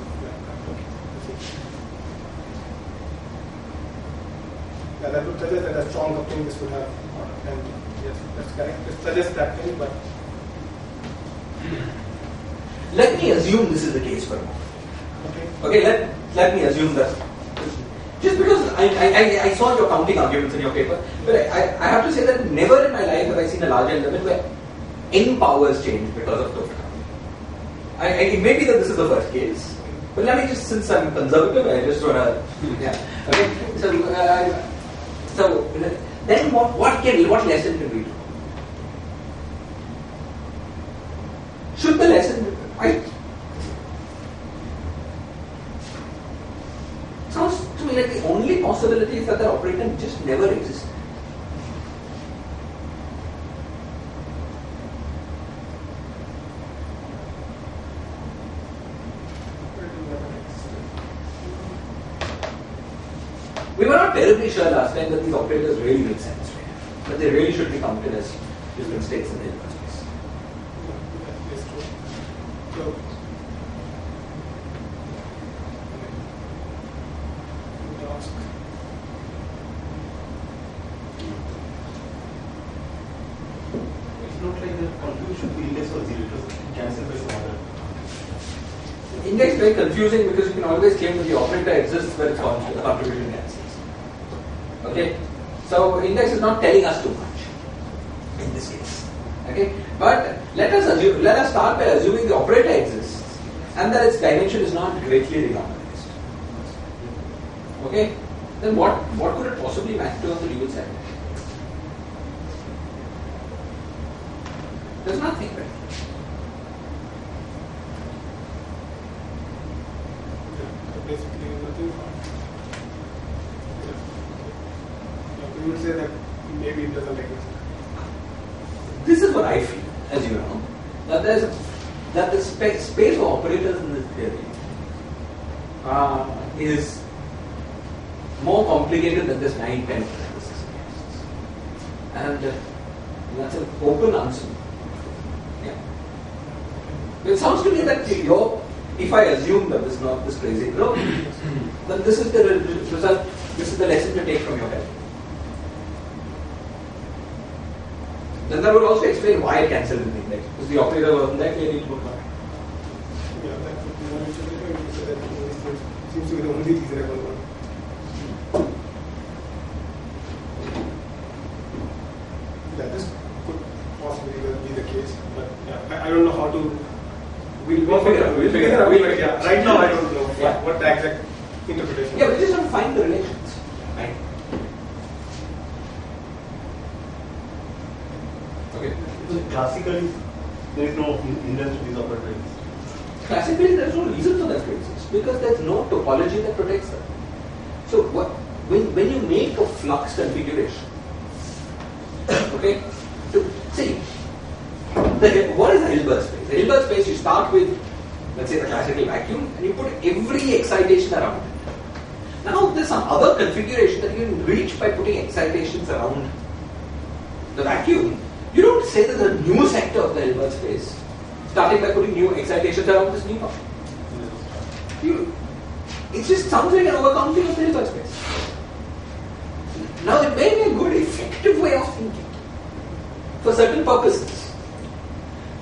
Yeah, that would suggest that a strong coupling this would have N. Yes, that's correct. It suggests that thing, but Let me assume this is the case for a moment. Okay, let me assume that. Just because I saw your counting arguments in your paper, but I have to say that never in my life have I seen a larger limit where n powers change because of total counting. It may be that this is the first case, but let me just, since I'm conservative, I just want to, yeah. Okay, so then what lesson can we do? Should the lesson, sounds to me like the only possibility is that the operator just never existed. We were not terribly sure last time that these operators really make sense, right? But they really should be counted as different states in the Hilbert space. it's true. So, It's not like the confusion should be index or zero, it was cancelled by some other. Index is very confusing because you can always claim that the operator exists where its contribution cancels. Okay, so index is not telling us too much in this case. Okay, but let us start by assuming the operator exists and that its dimension is not greatly renormalized. Okay, then what could it possibly map to on the dual side? There's nothing, right? basically nothing. We would say that maybe it doesn't exist. This is what I feel, as you know, that the space of operators in this theory is more complicated than this 9-10 parentheses. And that's an open answer. Yeah. It sounds to me that if I assume that this is not this crazy growth, then this is the result, this is the lesson to take from your head. Then that would also explain why it cancelled in the index. Because the operator wasn't there, clearly it would not. Yeah, that would be more interesting. So that seems to be the only feasible one. Yeah, this could possibly be the case, but yeah, I don't know how to. We'll figure it out. Yeah, right now I don't know what the exact interpretation. Yeah, but just don't find the relations. Right? Okay. So classically, there is no hindrance to these operators. Classically, there is no reason for that to exist because there is no topology that protects them. So when you make a flux configuration, okay, so see, what is the Hilbert space? The Hilbert space, you start with, let's say, the classical vacuum, and you put every excitation around it. Now, there's some other configuration that you can reach by putting excitations around the vacuum. You don't say there's a new sector of the Hilbert space starting by putting new excitations around this new function. It just sounds like an overcounting of the Hilbert space. Now it may be a good, effective way of thinking for certain purposes.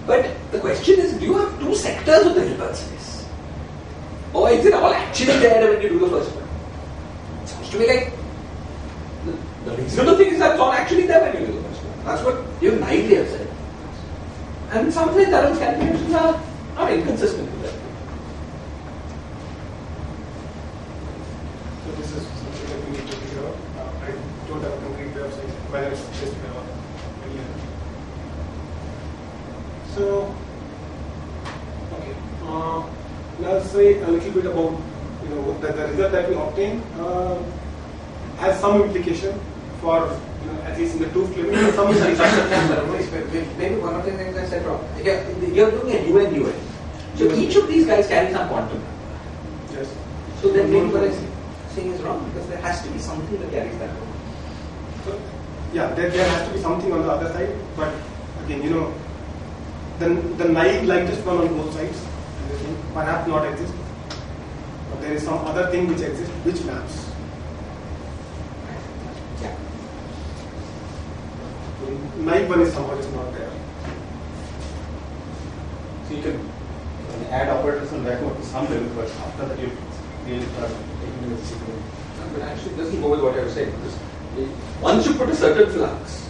But the question is, do you have two sectors of the Hilbert space? Or is it all actually there when you do the first one? It sounds to me like the reasonable thing is that it's all actually there when you do the first one. That's what you naively have said. And it sounds like Tarun's calculations are inconsistent with that. So this is something that we need to figure out. I don't have a concrete way of saying whether it's just any other. So, okay. Now let's say a little bit about the result that we obtain has some implication for at least in the two limit. Some maybe one of the things I said wrong. You're doing a UN. So each of these guys carries some quantum. Yes. So then maybe what I'm saying is wrong because there has to be something that carries that. So, yeah, there has to be something on the other side. But again, the naive lightest one on both sides perhaps not exist. But there is some other thing which exists which maps. Yeah. Naive one is somehow just not there. So you can add operators and vacuum up to some level, but after that you really start taking the sequence. But actually, it doesn't go with what I was saying. Because once you put a certain flux,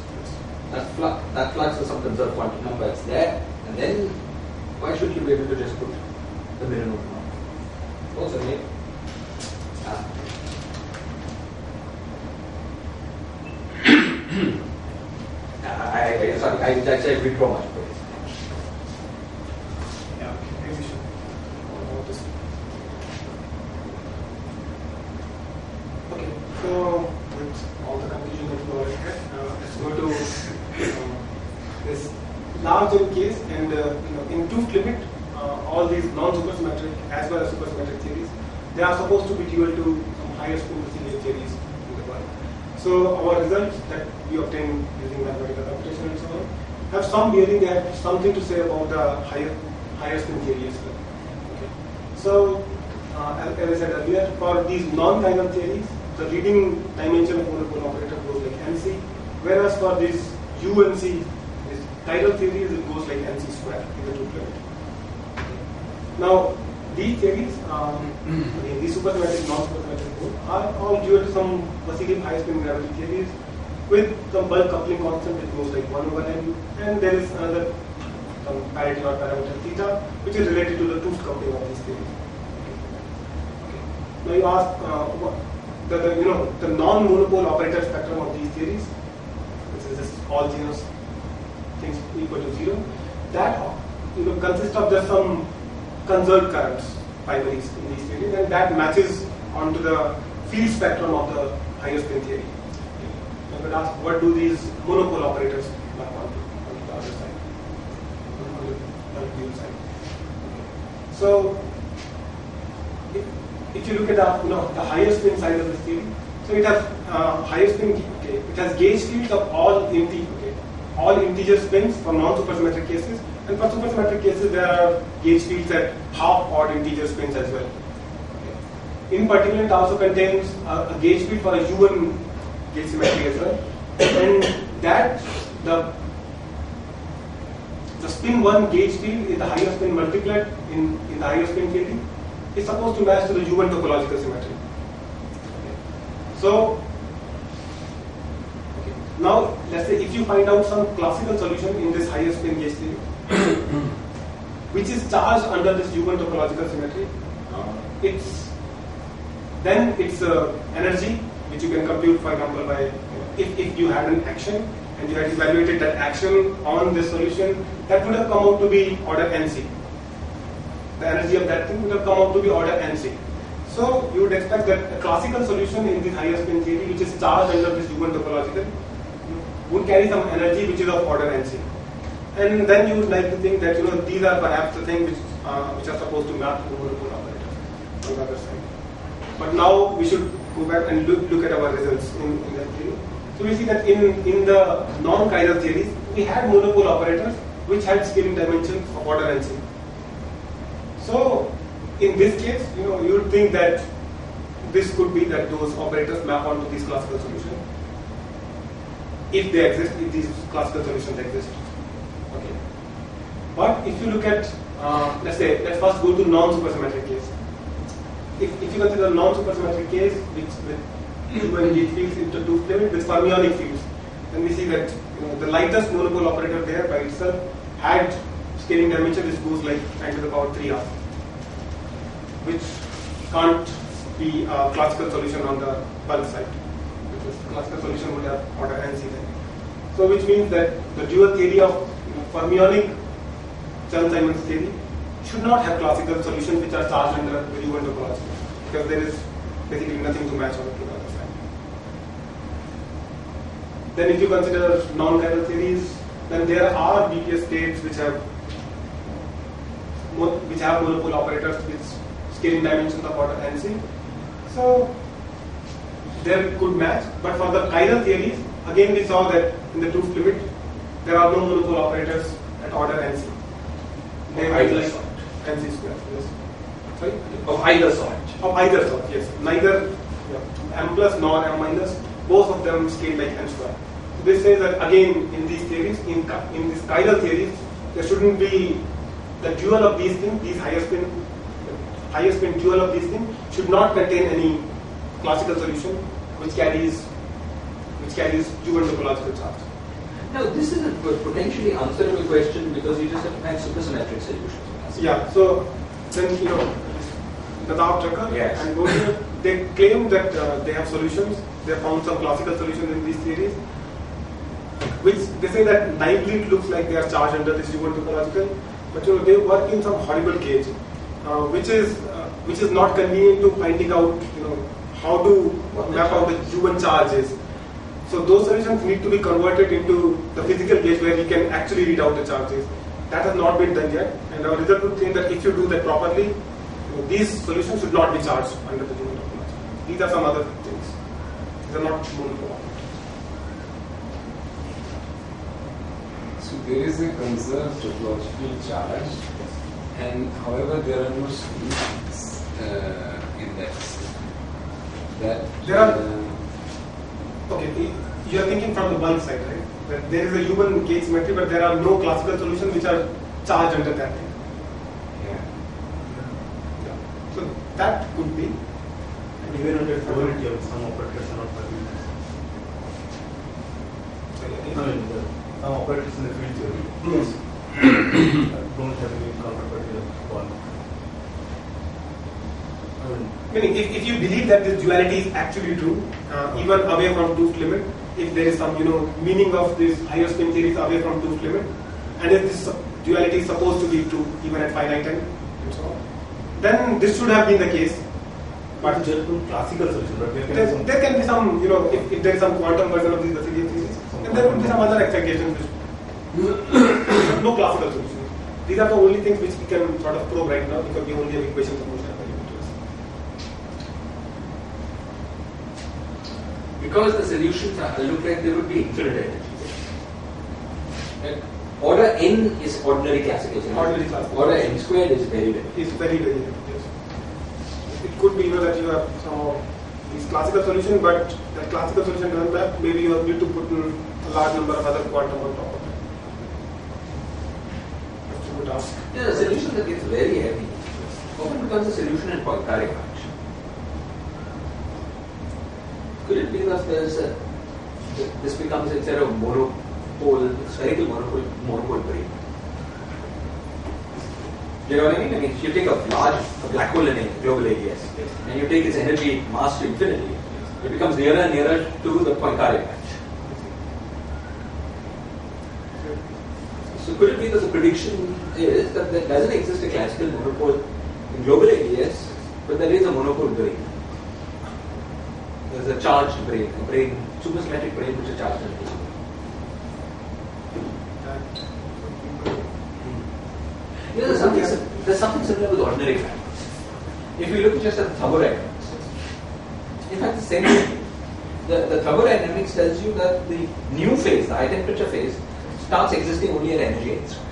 that flux is some conserved quantum number, it's there, and then why should you be able to just put the minimum number? Also, maybe. I withdraw much. Yeah, maybe we should know this. Okay, so with all the conclusion that we already had, let's go to this large N case, and in tooth limit, all these non-supersymmetric as well as supersymmetric theories, they are supposed to be dual to some higher spool Casimir theories in the world. So our results that we obtain using mathematical computation and so on have some bearing, they have something to say about the higher spin theory as well. Okay. So as I said earlier, for these non-chiral theories, the leading dimension of monopole operator goes like NC, whereas for these UNC, these chiral theories, it goes like NC square in the tooth limit. Now, these theories, again, these supersymmetric, non-supersymmetric both, are all due to some positive high spin gravity theories with some bulk coupling constant which goes like 1/n, and there is another some parity or parameter theta which is related to the tooth coupling of these theories. Okay. Now you ask the non-monopole operator spectrum of these theories, which is just all zeros things equal to 0, that consists of just some conserved currents, primaries in these theories, and that matches onto the field spectrum of the higher spin theory. I could ask, what do these monopole operators map onto on the other side, on the field side? Okay. So, if you look at the higher spin side of this theory, so it has higher spin. Okay, it has gauge fields of all integer spins for non-supersymmetric cases. And for supersymmetric cases, there are gauge fields at half-odd integer spins as well. Okay. In particular, it also contains a gauge field for a UN gauge symmetry as well. And that, the spin 1 gauge field is the higher spin multiplied in the higher spin theory is supposed to match to the UN topological symmetry. Okay. So, now let's say if you find out some classical solution in this higher spin gauge theory, which is charged under this UN topological symmetry, it's energy which you can compute, for example, by if you had an action and you had evaluated that action on this solution, that would have come out to be order NC. The energy of that thing would have come out to be order NC. So you would expect that a classical solution in the higher spin theory, which is charged under this UN topological, would carry some energy which is of order NC. And then you would like to think that these are perhaps the things which are supposed to map to the monopole operator on the other side. But now we should go back and look at our results in that theory. So we see that in the non-chiral theories, we had monopole operators which had scaling dimensions of order NC. So in this case, you would think that this could be that those operators map onto these classical solutions. If they exist, if these classical solutions exist. Okay. But if you look at, let's first go to non-supersymmetric case. If you consider a non-supersymmetric case, which with U and G fields into two limit with fermionic fields, then we see that the lightest monopole operator there by itself had scaling dimension which goes like 10 to the power 3R, which can't be a classical solution on the bulk side, because the classical solution would have order NC then. So which means that the dual theory of fermionic Chern-Simons theory should not have classical solutions which are charged under the U1 topology, because there is basically nothing to match on to the other side. Then if you consider non-chiral theories, then there are BPS states which have monopole operators with scaling dimensions of order NC. So there could match, but for the chiral theories, again we saw that in the truth limit there are no monopole operators at order NC. They are like NC square. Yes. Sorry? Of either sort. Of either sort, yes. Neither M plus nor M minus, both of them scale like N square. So they say that again in these theories, in these chiral theories, there shouldn't be the dual of these things, these higher spin dual of these things should not contain any classical solution which carries dual topological charge. Now this is a potentially answerable question because you just have to have supersymmetric solutions. Yeah, so then the Nadav yes. and Gaudier, they claim that they have solutions. They have found some classical solutions in these theories, which they say that naively it looks like they are charged under this U1 topological, but they work in some horrible cage, which is not convenient to finding out how to map out the U1 charges. So those solutions need to be converted into the physical case where we can actually read out the charges. That has not been done yet, and our result would think that if you do that properly, these solutions should not be charged under the U1 topology. These are some other things. These are not monopole. So there is a conserved topological charge, and however there are no solutions in that system. There are. Okay, you are thinking from the bulk side, right? That there is a U1 gauge symmetry, but there are no classical solutions which are charged under that thing. Yeah. So that could be. And even under fluidity, some operators are not permitted. Some operators in the field theory don't have any counterparty at all. Meaning, if you believe that this duality is actually true, even away from tooth limit, if there is some meaning of this higher spin theories away from tooth limit, and if this duality is supposed to be true even at finite time and so on, then this should have been the case. But just classical solution, but there can be some, if there is some quantum version of these Baselian theories, then there would be some other expectations which no classical solution. These are the only things which we can sort of probe right now because we only have equations of motion. Because the solutions look like they would be infinite energies. Right? Order n is ordinary classical solution. Ordinary classical. Order n squared is very different. It's very, very different. Yes. It could be that you have some of these classical solution, but that classical solution doesn't map. Maybe you need to put in a large number of other quantum on top of it. That's a good ask. Yeah, the solution that gets very heavy often becomes a solution in Poincare function. Could it be that this becomes instead of monopole, spherical monopole brain? You know what I mean? I mean, if you take a black hole in a global ADS, and you take its energy mass to infinity, it becomes nearer and nearer to the Poincare patch. So could it be that the prediction is that there doesn't exist a classical monopole in global ADS, but there is a monopole brain? There's a charged brain, supersymmetric brain which is charged and physical. There's something similar with ordinary factors. If we look just at the thermodynamics, in fact the same thing. The thermodynamics tells you that the new phase, the high temperature phase, starts existing only at energy n square.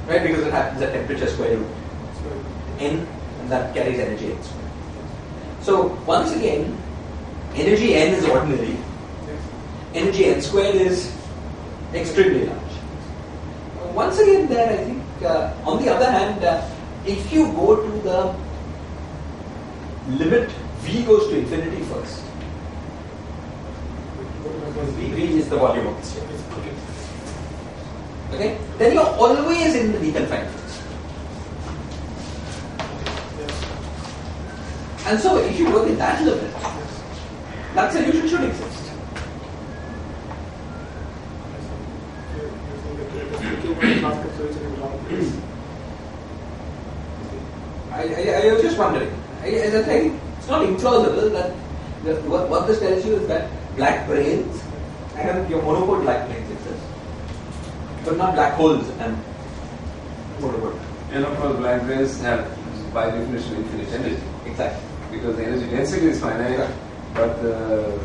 Right, because it happens at temperature square root n, and that carries energy n square. So once again, energy n is ordinary. Energy n squared is extremely large. Once again, there I think, on the other hand, if you go to the limit v goes to infinity first, v is the volume of the sphere. Okay, then you're always in the deconfined phase. And so, if you work in that limit, that solution should exist. I was just wondering. As I think, it's not implausible that what this tells you is that black brains and your monopole black brains exist, but not black holes and monopole. And of course, black brains have, by definition, infinite energy. Exactly. Because the energy density is finite, but the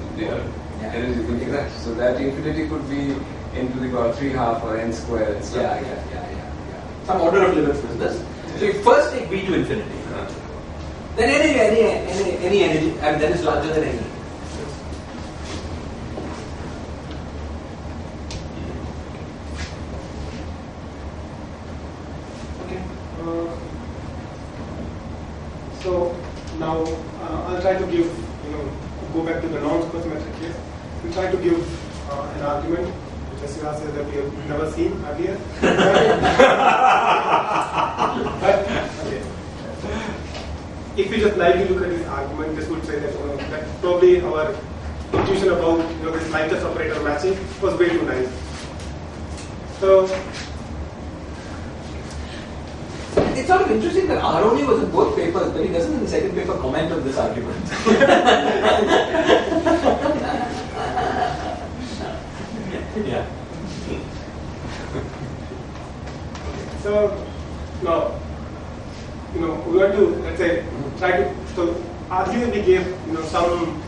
energy is infinite. So that infinity could be n to the power 3/2 or n squared. And stuff. Yeah. Some order of limits business. So you first take v to infinity. Then any energy, and then it's larger than any. Okay. So now I'll try to give, go back to the non-supersymmetric case. We'll try to give an argument which Asiya says that we have never seen earlier. But, okay. If we just lightly look at this argument, this would say that, that probably our intuition about this Nyquist operator matching was way too naive. So it's sort of interesting that Aroni was in both papers, but he doesn't in the second paper comment on this argument. Yeah. So now, we want to, let's say, try to, so earlier we gave, some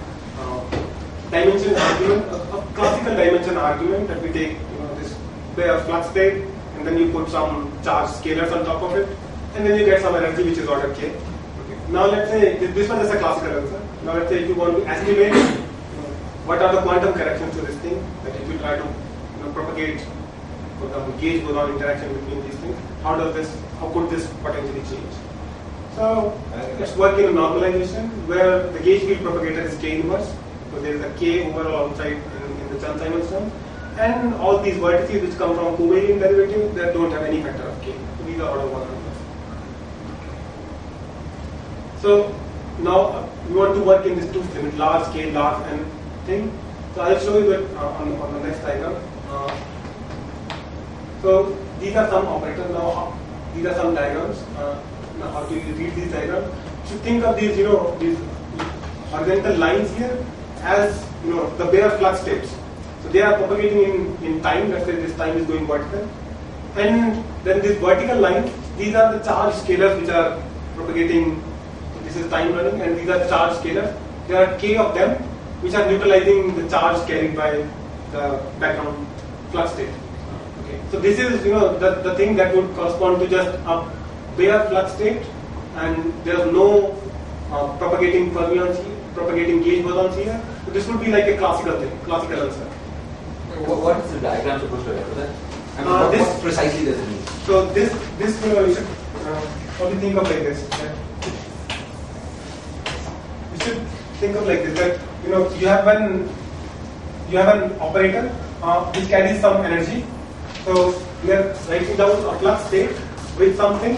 dimension argument, a classical dimension argument that we take, this bare flux state, and then you put some charge scalars on top of it, and then you get some energy which is order k. Okay. Now let's say, this one is a classical answer. Now let's say if you want to estimate, what are the quantum corrections to this thing, that if you try to, propagate, for example, gauge boson interaction between these things, how could this potentially change? So let's work in a normalization where the gauge field propagator is k inverse. So there is a k overall outside in the Chern-Simons term, and all these vertices which come from covariant derivative that don't have any factor of k. So these are order 1 numbers. So now we want to work in this two limit, large k, large n thing. So I'll show you that on the next diagram. So these are some operators. Now these are some diagrams. Now how do you read these diagrams? You should think of these, these horizontal lines here as, the bare flux states. So they are propagating in time. Let's say this time is going vertical, and then this vertical line. These are the charge scalars which are propagating. So this is time running, and these are the charge scalars. There are k of them which are neutralizing the charge carried by the background flux state. Okay. So this is, the thing that would correspond to just a bare flux state, and there is no propagating fermions here, propagating gauge bosons here. So this would be like a classical thing, classical answer. What is the diagram supposed to represent? What precisely does it mean? So this you should probably think of like this. You should think of like this, that you have an operator which carries some energy. So we are writing down a flux state with something,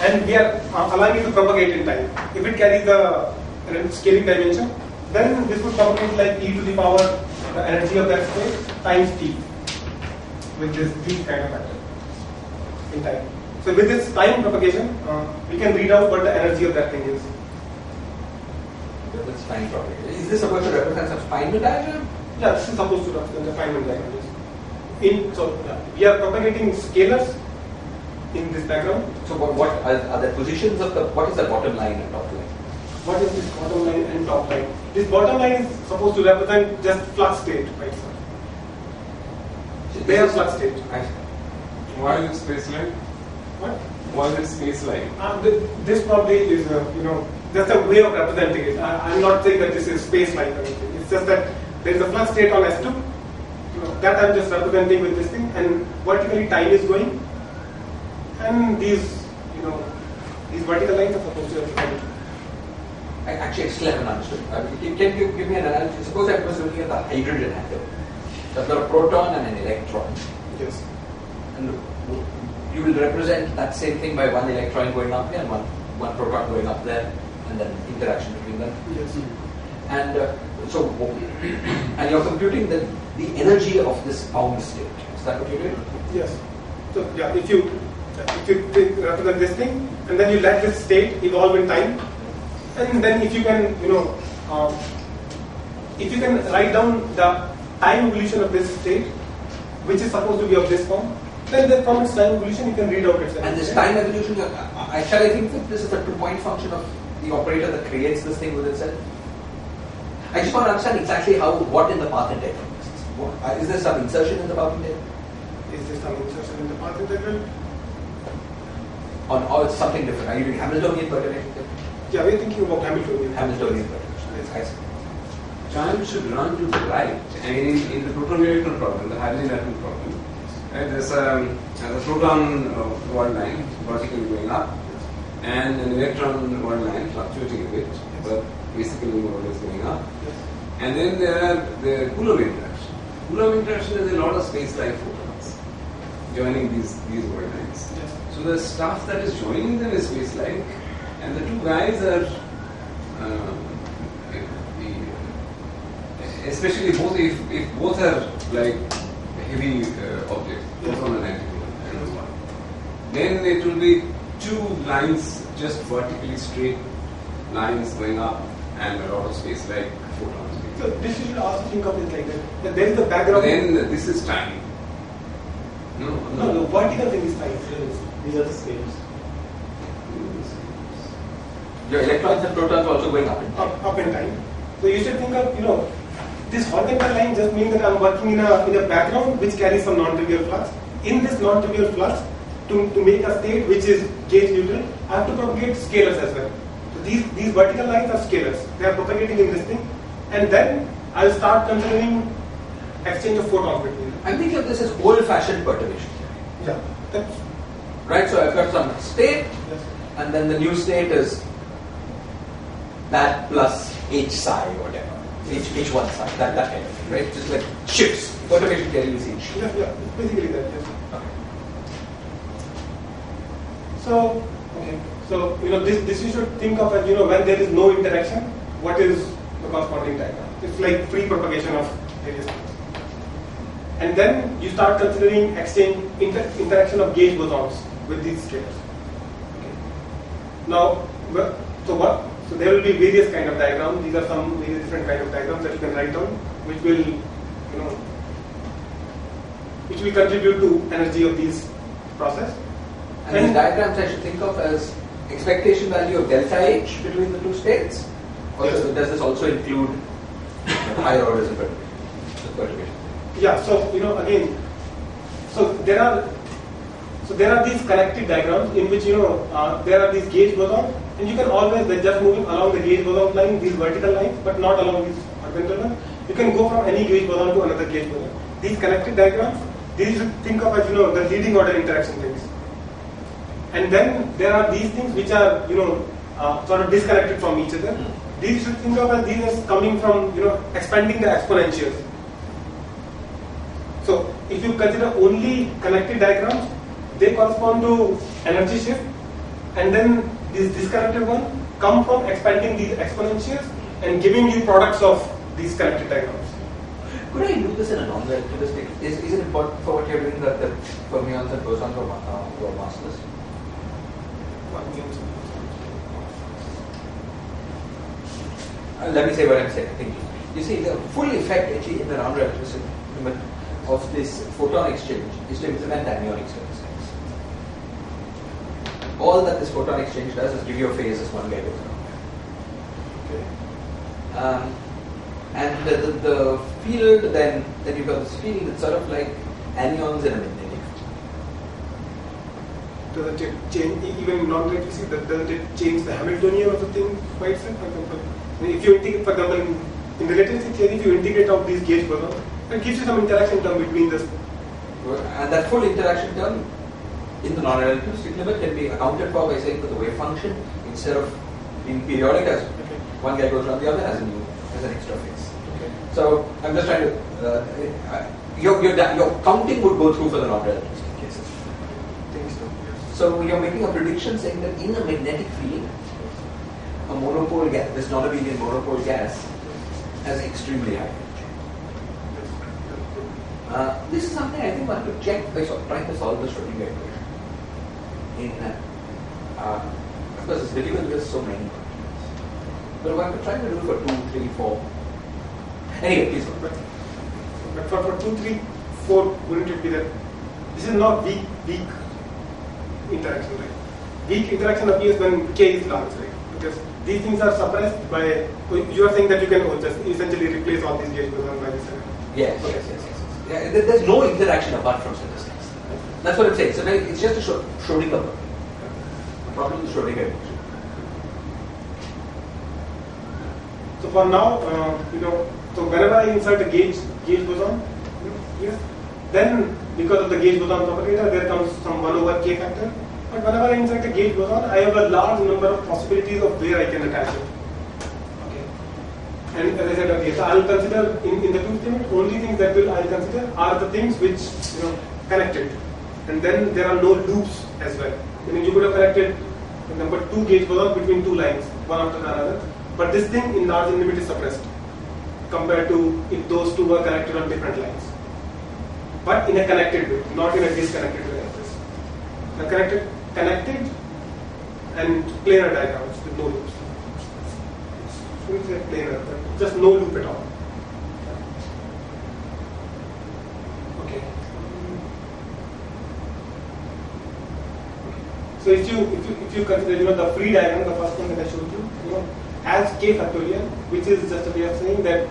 and we are allowing it to propagate in time. If it carries the scaling dimension, then this would propagate like e to the power the energy of that state times t with this kind of factor in time. So with this time propagation, we can read out what the energy of that thing is. That's time propagation. Is this supposed to represent some Feynman diagram? Yeah, this is supposed to represent the Feynman diagram. We are propagating scalars in this diagram. So what are the positions of what is the bottom line and top line? What is this bottom line and top line? This bottom line is supposed to represent just flux state, right? They are flux state. Why is it space-like? What? Why is it space-like? This probably is, that's a way of representing it. I'm not saying that this is space-like or anything. It's just that there is a flux state on S2. That I'm just representing with this thing, and vertically time is going, and these vertical lines are supposed to represent. Actually, I still haven't understood. Can you give me an analogy? Suppose I was looking at the hydrogen atom. So I've got a proton and an electron. Yes. And you will represent that same thing by one electron going up here and one proton going up there, and then interaction between them. Yes. And and you're computing the energy of this bound state. Is that what you're doing? Yes. So yeah, if you represent this thing, and then you let this state evolve in time, and then if you can write down the time evolution of this state, which is supposed to be of this form, then from its time evolution you can read out its. And this time evolution, actually I think that this is a 2-point function of the operator that creates this thing with itself. I just want to understand exactly what in the path integral is. Is there some insertion in the path integral? Is there some insertion in the path integral? Or it's something different? Are you doing Hamiltonian perturbation? Yeah, we're thinking about Hamiltonian. Hamiltonian perturbation. Yes. I see. Time should run to the right. I mean, in the proton electron problem, the hydrogen atom problem, right, there's a proton word line vertically going up, and an electron word line fluctuating a bit, but basically more or less going up. Yes. And then there are the Coulomb interaction. Coulomb interaction is a lot of space-like photons joining these word lines. Yes. So the stuff that is joining them is space-like, and the two guys are, especially if both are like heavy objects, proton and antiproton, then it will be two lines, just vertically straight lines going up, and a lot of space-like photons. So this you should also think of it like that there is the background. But then this is time. No, the vertical thing is time. These are the scales. Your electrons and protons also going up in time. Up in time. So you should think of this horizontal line just means that I'm working in a background which carries some non-trivial flux. In this non-trivial flux, to make a state which is gauge neutral, I have to propagate scalars as well. So these vertical lines are scalars. They are propagating in this thing, and then I'll start considering exchange of photons between them. I'm thinking of this as old-fashioned perturbation. Yeah, that's Right, so I've got some state, yes. and then the new state is that plus H psi or whatever. H1 psi, that kind of thing, right? Just like shifts. Perturbation theory you see shifts. Yeah, basically that, yes. Okay. So this you should think of as when there is no interaction, what is the corresponding diagram? It's like free propagation of various things. And then you start considering interaction of gauge bosons with these scalars. Okay. Now, so there will be various kind of diagrams. These are some various different kind of diagrams that you can write down, which will contribute to energy of these process. And these diagrams I should think of as expectation value of delta H between the two states? Or Yes. does this also include higher orders of perturbation? Yeah, so again, there are these connected diagrams in which there are these gauge bosons, and you can always, by just moving along the gauge boson line, these vertical lines, but not along these horizontal ones, you can go from any gauge boson to another gauge boson. These connected diagrams, these you should think of as the leading order interaction things. And then there are these things which are sort of disconnected from each other. These you should think of as these as coming from expanding the exponentials. So if you consider only connected diagrams, they correspond to energy shift, and then these disconnected ones come from expanding these exponentials and giving you products of these connected diagrams. Could I do this in a non-relativistic? Is it important for what you're doing that the fermions and bosons were massless? Let me say what I'm saying. You see, the full effect actually in the non-relativistic of this photon exchange is to implement anionic statistics. All that this photon exchange does is give you a phase as one guy goes around. Okay. And the field, then you've got this field that's sort of like anions in a magnetic field. Doesn't it change, even non-electricity, doesn't it change the Hamiltonian of the thing by itself? For example, if you integrate, for example, in relativity theory, if you integrate out these gauge bosons, it gives you some interaction term between this. And that full interaction term in the non-relativistic limit can be accounted for by saying that the wave function, instead of being periodic as one guy goes around the other, as an extra phase. Okay. So I'm just trying to, your counting would go through for the non-relativistic cases. So you're making a prediction saying that in a magnetic field, a monopole gas, this non-abelian monopole gas, has extremely high energy. This is something I think one could check by trying to solve the Schrodinger equation. Of course, it's difficult because so many. But one could try to do it for 2, 3, 4. Anyway, please. But for 2, 3, 4, wouldn't it be that this is not weak interaction, right? Weak interaction appears when K is large, right? Because these things are suppressed by, you are saying that you can just essentially replace all these gauge bosons by this. Yes. Yeah, there's no interaction apart from statistics. That's what I'm saying. So it's just a Schrodinger problem. A problem with Schrodinger equation. So for now, so whenever I insert a gauge boson, yes, then because of the gauge boson propagator, there comes some 1 over K factor. But whenever I insert a gauge boson, I have a large number of possibilities of where I can attach it. Okay. And as I said earlier, so I'll consider in the truth limit, only things that I'll consider are the things which connected. And then there are no loops as well. You could have connected, for example, 2 gauge bosons between 2 lines, one after another. But this thing in large limit is suppressed compared to if those two were connected on different lines. But in a connected way, not in a disconnected way like this. Connected and planar diagrams with no loops. Shouldn't say planar, but just no loop at all. Okay. So if you consider the free diagram, the first one that I showed you, as K factorial, which is just a way of saying that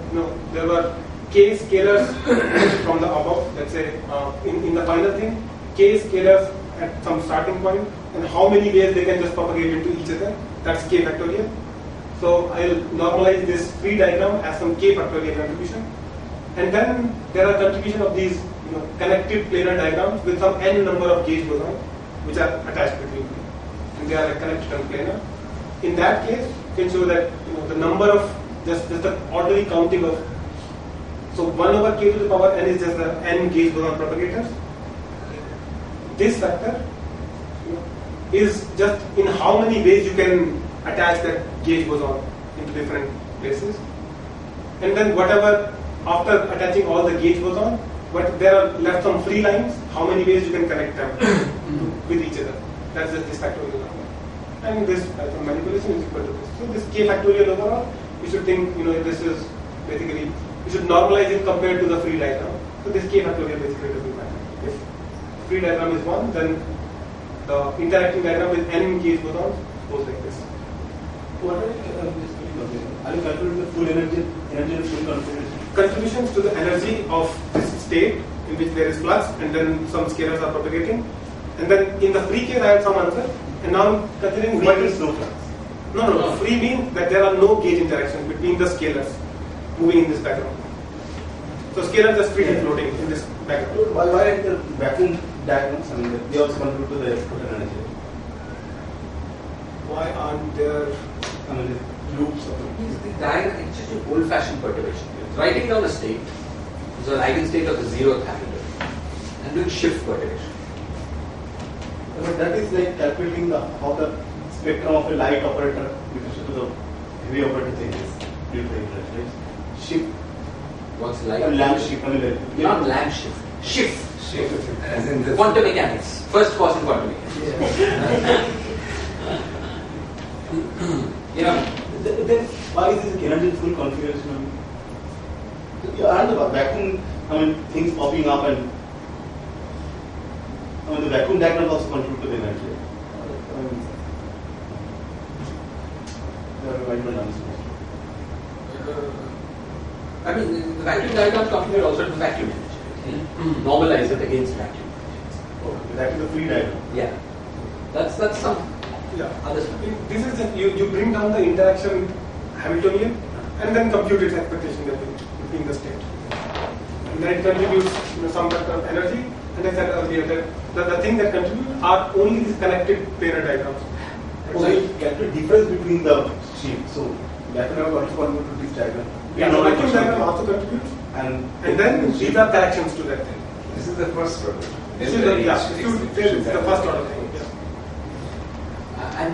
there were K scalars from the above, let's say in the final thing, K scalars at some starting point, and how many ways they can just propagate into each other, that's K factorial. So I'll normalize this free diagram as some K factorial contribution. And then there are contribution of these connected planar diagrams with some n number of gauge bosons which are attached between them. And they are connected on planar. In that case, you can show that the number of just the ordinary counting of, so 1 over K to the power n is just the n gauge boson propagators. This factor is just in how many ways you can attach that gauge boson into different places. And then whatever, after attaching all the gauge boson, but there are left some free lines, how many ways you can connect them with each other. That's just this factorial number. And this manipulation is equal to this. So this K factorial overall, you should think, this is basically, you should normalize it compared to the free diagram. So this K factorial basically doesn't matter. If free diagram is 1, then the interacting diagram with n gauge bosons goes like this. What are you calculating the full energy and full contribution? Contributions to the energy of this state in which there is flux and then some scalars are propagating. And then in the free case I had some answer. And now I'm considering what is no flux? No. Free means that there are no gauge interactions between the scalars moving in this background. So scalars are freely floating in this background. Why are the vacuum diagrams? I mean, they also contribute to the electrical energy. Why aren't there Loops of The diagram, it's just an old-fashioned perturbation. Writing down a state is an eigenstate of the 0th Hamiltonian and doing shift perturbation. But that is like calculating how the spectrum of a light operator with respect to the heavy operator changes due to the interest, right? Shift. What's light? Lamp shift. Not lamp shift. Shift. As in this. Quantum mechanics. First course in quantum mechanics. Then why is this energy full configuration? And the vacuum, things popping up and the vacuum diagram also contribute to the energy. The vacuum diagrams contribute also to vacuum energy. normalize it against vacuum. Okay, that is the free diagram. Yeah, that's some other stuff. This is you bring down the interaction Hamiltonian and then compute its expectation between the state. And then it contributes some kind of energy. And I said earlier that the thing that contribute are only these connected pair diagrams. So you calculate difference between the sheet. So Lyapunov also contribute to this diagram. Yeah, the vacuum diagram also contributes. And then these are corrections to that thing. This is the first order. This is the first order thing.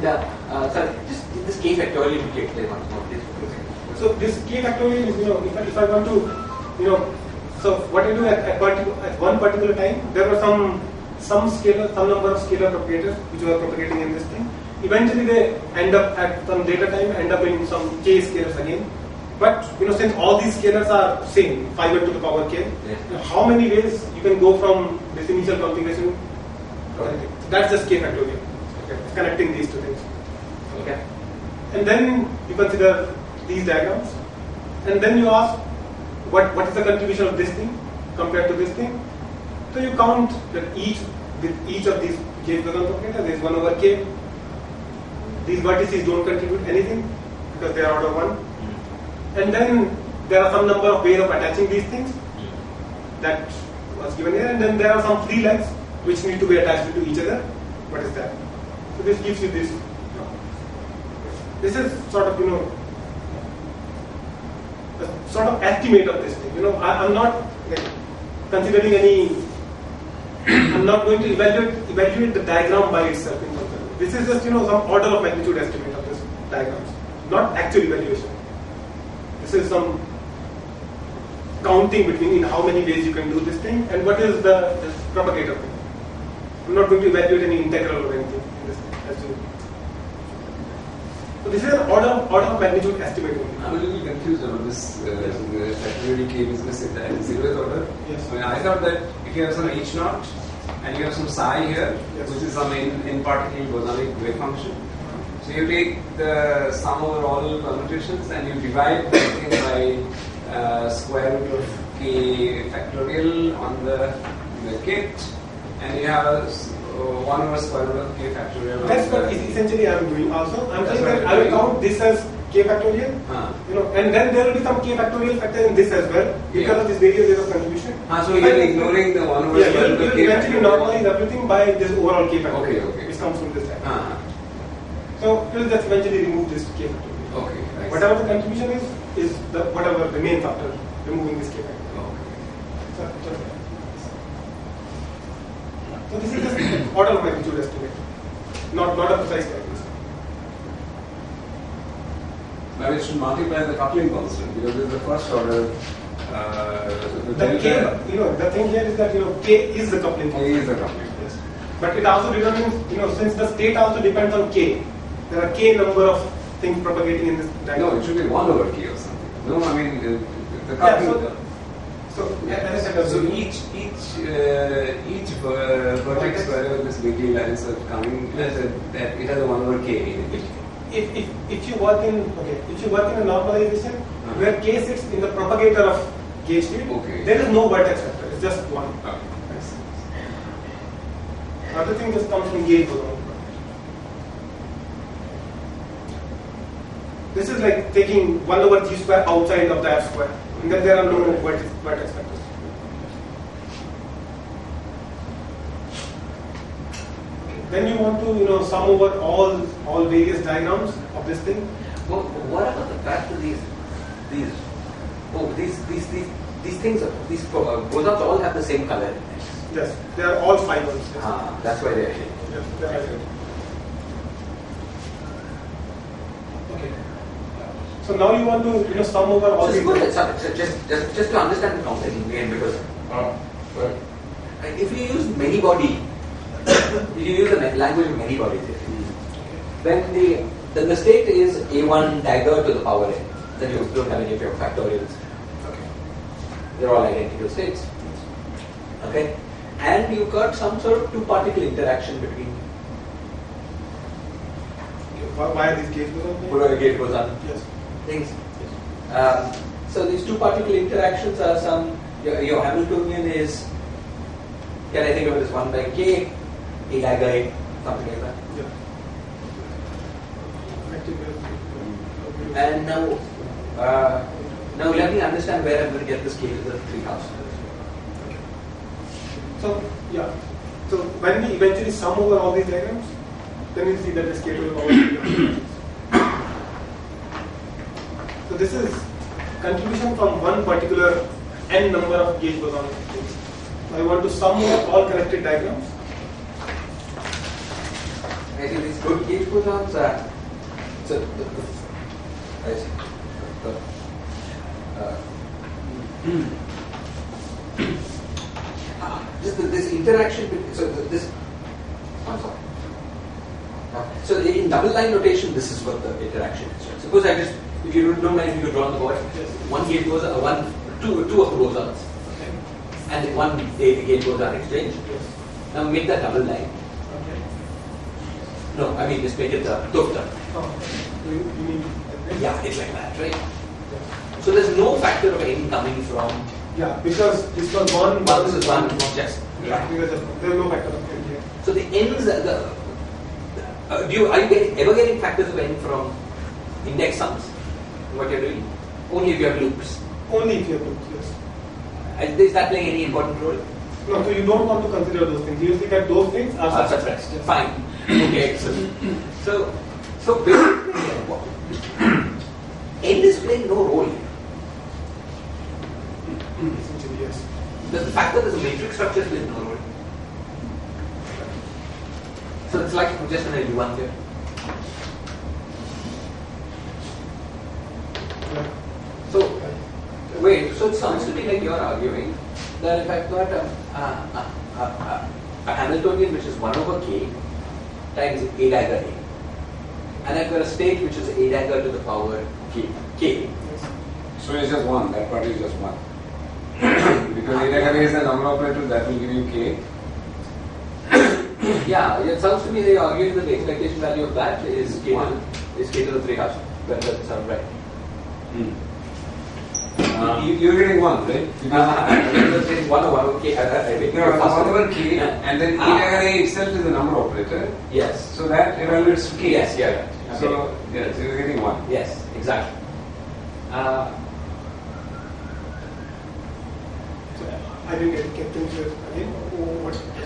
Yeah. Sorry, just this K factorial indicates there once more. So this K factorial is, if I want to, so what I do at one particular time, there were some number of scalar propagators which were propagating in this thing. Eventually they end up at some data time, end up in some K scalars again. But since all these scalars are same, 5n to the power K, how many ways you can go from this initial configuration? That's just K factorial. Okay. Connecting these two things. Okay. And then you consider these diagrams, and then you ask what is the contribution of this thing compared to this thing. So you count that each of these K propagator there is 1 over K. These vertices don't contribute anything because they are order 1. And then there are some number of ways of attaching these things that was given here, and then there are some free legs which need to be attached to each other. What is that? So this gives you this. This is sort of a sort of estimate of this thing. I'm not considering any. I'm not going to evaluate the diagram by itself. This is just some order of magnitude estimate of this diagrams, not actual evaluation. This is some counting between how many ways you can do this thing and what is the propagator thing. I'm not going to evaluate any integral or anything in this thing. So this is an order of magnitude estimate only. I'm a little confused about this factorial K business in the zeroth order. Yes. I thought that if you have some H naught and you have some psi here, which is some in particle bosonic wave function. So you take the sum over all permutations and you divide everything by square root of K factorial on the kit, and you have 1 over square root of K factorial. That's what essentially I'm doing also. I'm saying that I will count this as K factorial, and then there will be some K factorial factor in this as well because of this various ways of contribution. So you're ignoring the 1 over square root of K factorial. You eventually normalize everything by this overall K factorial, which comes from this side. So you will just eventually remove this K factorial. Okay. Whatever the contribution is the whatever the main factor removing this K factorial. So this is just order of magnitude estimate, not a precise calculation. Now we should multiply the coupling constant because this is the first order. The K, the thing here is that K is the coupling constant. K is the coupling. Yes. But it also determines, since the state also depends on K, there are K number of things propagating in this diagram. No, it should be 1 over K or something. No, I mean the coupling. So each vertex wherever this weekly lines are coming, that it has a 1 over K in it. If you work in a normalization where K sits in the propagator of gauge field, there is no vertex factor. It's just 1. Other thing just comes from gauge boson. This is like taking 1 over G square outside of the F square, and then there are no vertex factors. Then you want to sum over all various diagrams of this thing. Well, what about the fact that these things, these bosons all have the same color? Yes, they are all fibers. Yes. That's why they are here. Yes, they are here. Okay. So now you want to sum over all these. Just to understand the concept in the end, because if you use many body, if you use the language of many bodies, then the state is A1 dagger to the power n. Then you don't have any of your factorials. Okay. They're all identical states. Okay, and you got some sort of two-particle interaction between. Why are these gauge bosons? Whatever gauge boson Yes. things. So these two-particle interactions are some your Hamiltonian is, can I think of it as 1 by k, a dagger a, something like that. Yeah. And now let me understand where I'm going to get this k to the 3000. So yeah. So when we eventually sum over all these diagrams, then we'll see that the scale will always be. So this is contribution from one particular n number of gauge boson. I want to sum over all connected diagrams. I see these good gauge bosons are I see. This interaction between, I'm sorry. So in double line notation, this is what the interaction is. Right? Suppose if you don't mind, if you could draw on the board, one gauge boson, two of the bosons, and one gauge boson exchange. Now make that double line. No, I mean just make it the term. You mean? Yeah, it's like that, right? So there's no factor of n coming from. Yeah, because this was one. This is one, just. Yeah, because there's no factor of n here. So the n's, are you ever getting factors of n from index sums? What you're doing? Only if you have loops. Only if you have loops, yes. And is that playing any important role? No, so you don't want to consider those things. You see that those things are suppressed. Yes. Fine. Okay, excellent. So basically, n is playing no role here. Essentially, yes. The fact that there's a matrix structure plays no role. So it's like just an L1 here. Yeah. So wait, so it sounds to me like you're arguing that if I've got a Hamiltonian which is 1 over k times a dagger a, and I've got a state which is a dagger to the power k. Yes. So it's just 1, that part is just 1. Because a dagger is the number operator that will give you k. Yeah, it sounds to me that you're arguing that the expectation value of that is k to the 3000. That doesn't sound right. You're getting 1, right? You're saying 1 over k. No, 1 over k, and then a dagger a itself is the number operator. Yes. So that evaluates to k. Yes, yeah. So, yeah, so you're getting 1. Yes, exactly. I didn't get things again.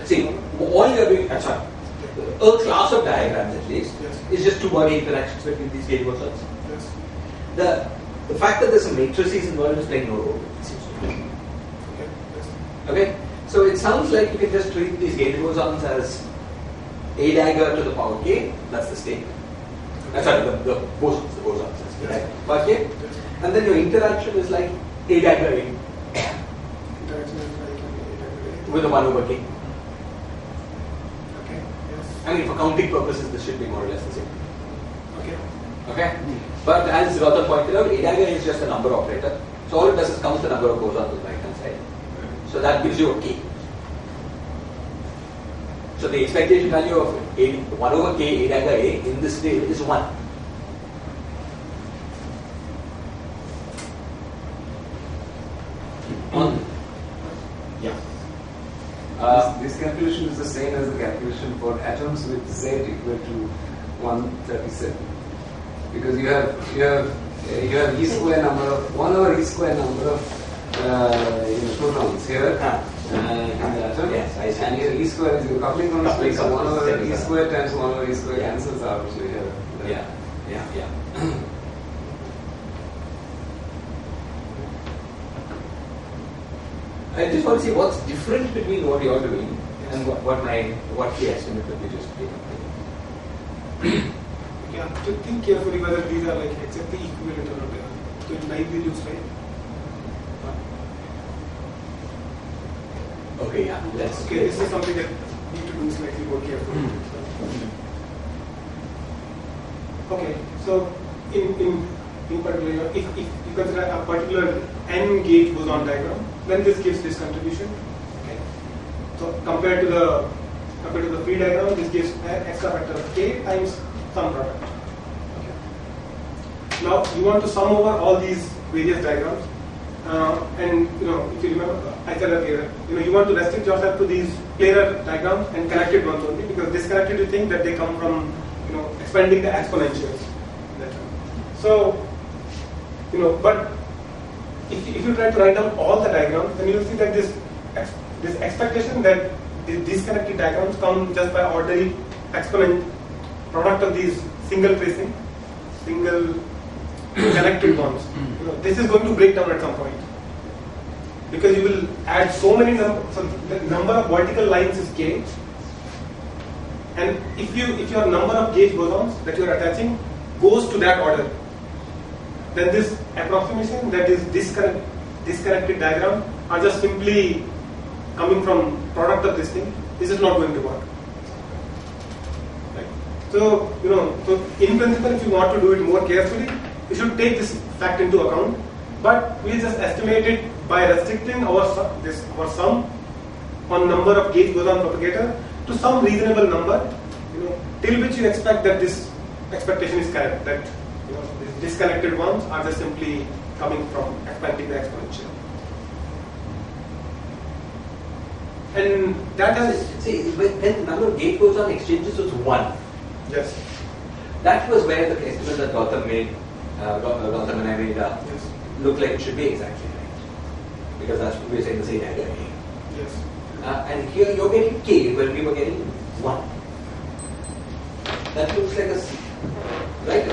See, all you're doing, a class of diagrams at least, Yes. is just two-body interactions between these gauge bosons. Yes. The fact that there's some matrices involved is playing no role, it seems to me. Okay. Yes. Okay? So it sounds like you can just treat these gauge bosons as a dagger to the power k, that's the state. Sorry, the bosons, that's Yes. power k. Yes. And then your interaction is like a dagger a Interaction is like with a 1 over k. Okay. Yes. I mean, for counting purposes, this should be more or less the same. Okay. Okay? But as Gautam pointed out, a dagger is just a number operator. So all it does is count the number of bosons on the right hand side. So that gives you a k. So the expectation value of 1 over k a dagger a in this state is 1. Yeah. This calculation is the same as the calculation for atoms with Z equal to 137. Because you have e square number of 1 over e square number of protons here in the atom. Yes, I see. And here e square is your coupling constant. So 1 over e constant. square times 1 over e square cancels out. So you have Yeah. I just want to see what's different between what you're doing and what the estimate that we just gave. Yeah. To think carefully whether these are like exactly equivalent or not. So it might be used, right? Okay, yeah. Let's Okay. This is something that we need to do slightly more carefully. Okay. So in particular, if you consider a particular n gauge boson diagram, then this gives this contribution. Okay. So compared to the free diagram, this gives an extra factor of k times some product. Okay. Now you want to sum over all these various diagrams. And if you remember, I said earlier, you want to restrict yourself to these planar diagrams and connected ones only, because disconnected you think that they come from expanding the exponentials. So, but if you try to write down all the diagrams, then you will see that this expectation that these disconnected diagrams come just by ordinary exponent product of these single tracing, single connected ones. This is going to break down at some point, because you will add so many numbers. So the number of vertical lines is k, and if your number of gauge bosons that you are attaching goes to that order, then this approximation, that is disconnected diagram, are just simply coming from product of this thing. This is not going to work. Right? So so in principle, if you want to do it more carefully, you should take this fact into account. But we just estimate it by restricting our sum on number of gauge boson propagator to some reasonable number, till which you expect that this expectation is correct, that these disconnected ones are just simply coming from expanding the exponential. And that has... See, when the number of gauge boson exchanges was 1. Yes. That was where the estimate that Gautam made, Gautam and I made, Yes. looked like it should be exactly right. Because that's what we were saying the same idea. Yes. And here you're getting k when we were getting 1. That looks like a C. Right?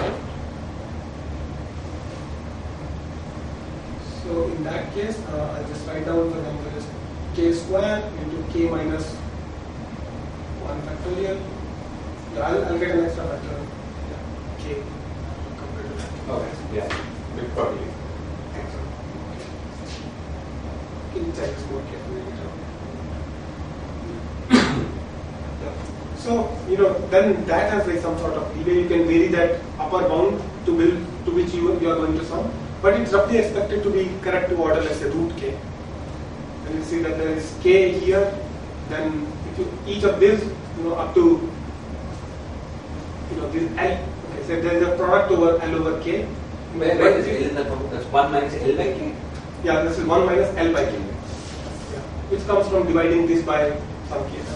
So in that case, I'll just write down the number as k square into k minus 1 factorial. Yeah, I'll get an extra factor. Yeah, k compared to that. Okay, yeah. Big probably. Thanks. Can you check this more carefully later? So, then that has like some sort of leeway. You can vary that upper bound to which you are going to sum, but it's roughly expected to be correct to order, let's say root k. And you see that there is k here. Then if you each of these, up to this L. Okay, so there is a product over L over k. Where is L in that problem? That's 1 minus L by k? Yeah, this is 1 minus L by k. Yeah, which comes from dividing this by some k. Okay.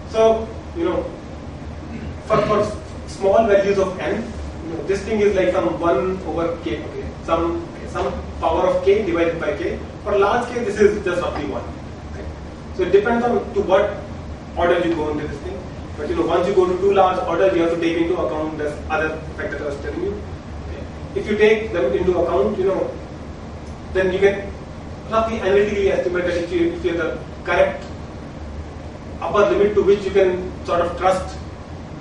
So, for small values of n, this thing is like some 1 over k. Okay, some power of k divided by k. For large k, this is just roughly 1. Okay. So it depends on to what order you go into this thing. But once you go to too large order, you have to take into account the other fact that I was telling you. Okay. If you take them into account, then you can roughly analytically estimate that if you have the correct upper limit to which you can sort of trust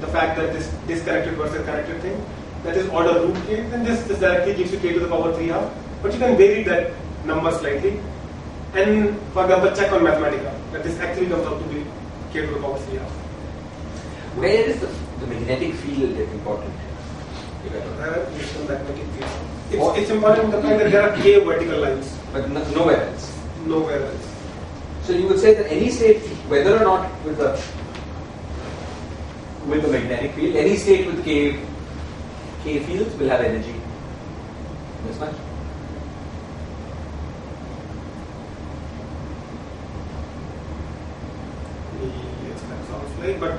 the fact that this disconnected versus connected thing, that is order root k, then this directly gives you k to the power 3/2. But you can vary that number slightly. And for example, check on Mathematica that this actually comes out to be k to the power 3/2. Where is the magnetic field important? It's important in the fact that there are k vertical lines. But nowhere else. Nowhere else. So you would say that any state, whether or not with the magnetic field, any state with k fields will have energy this much. Yes, that sounds like. But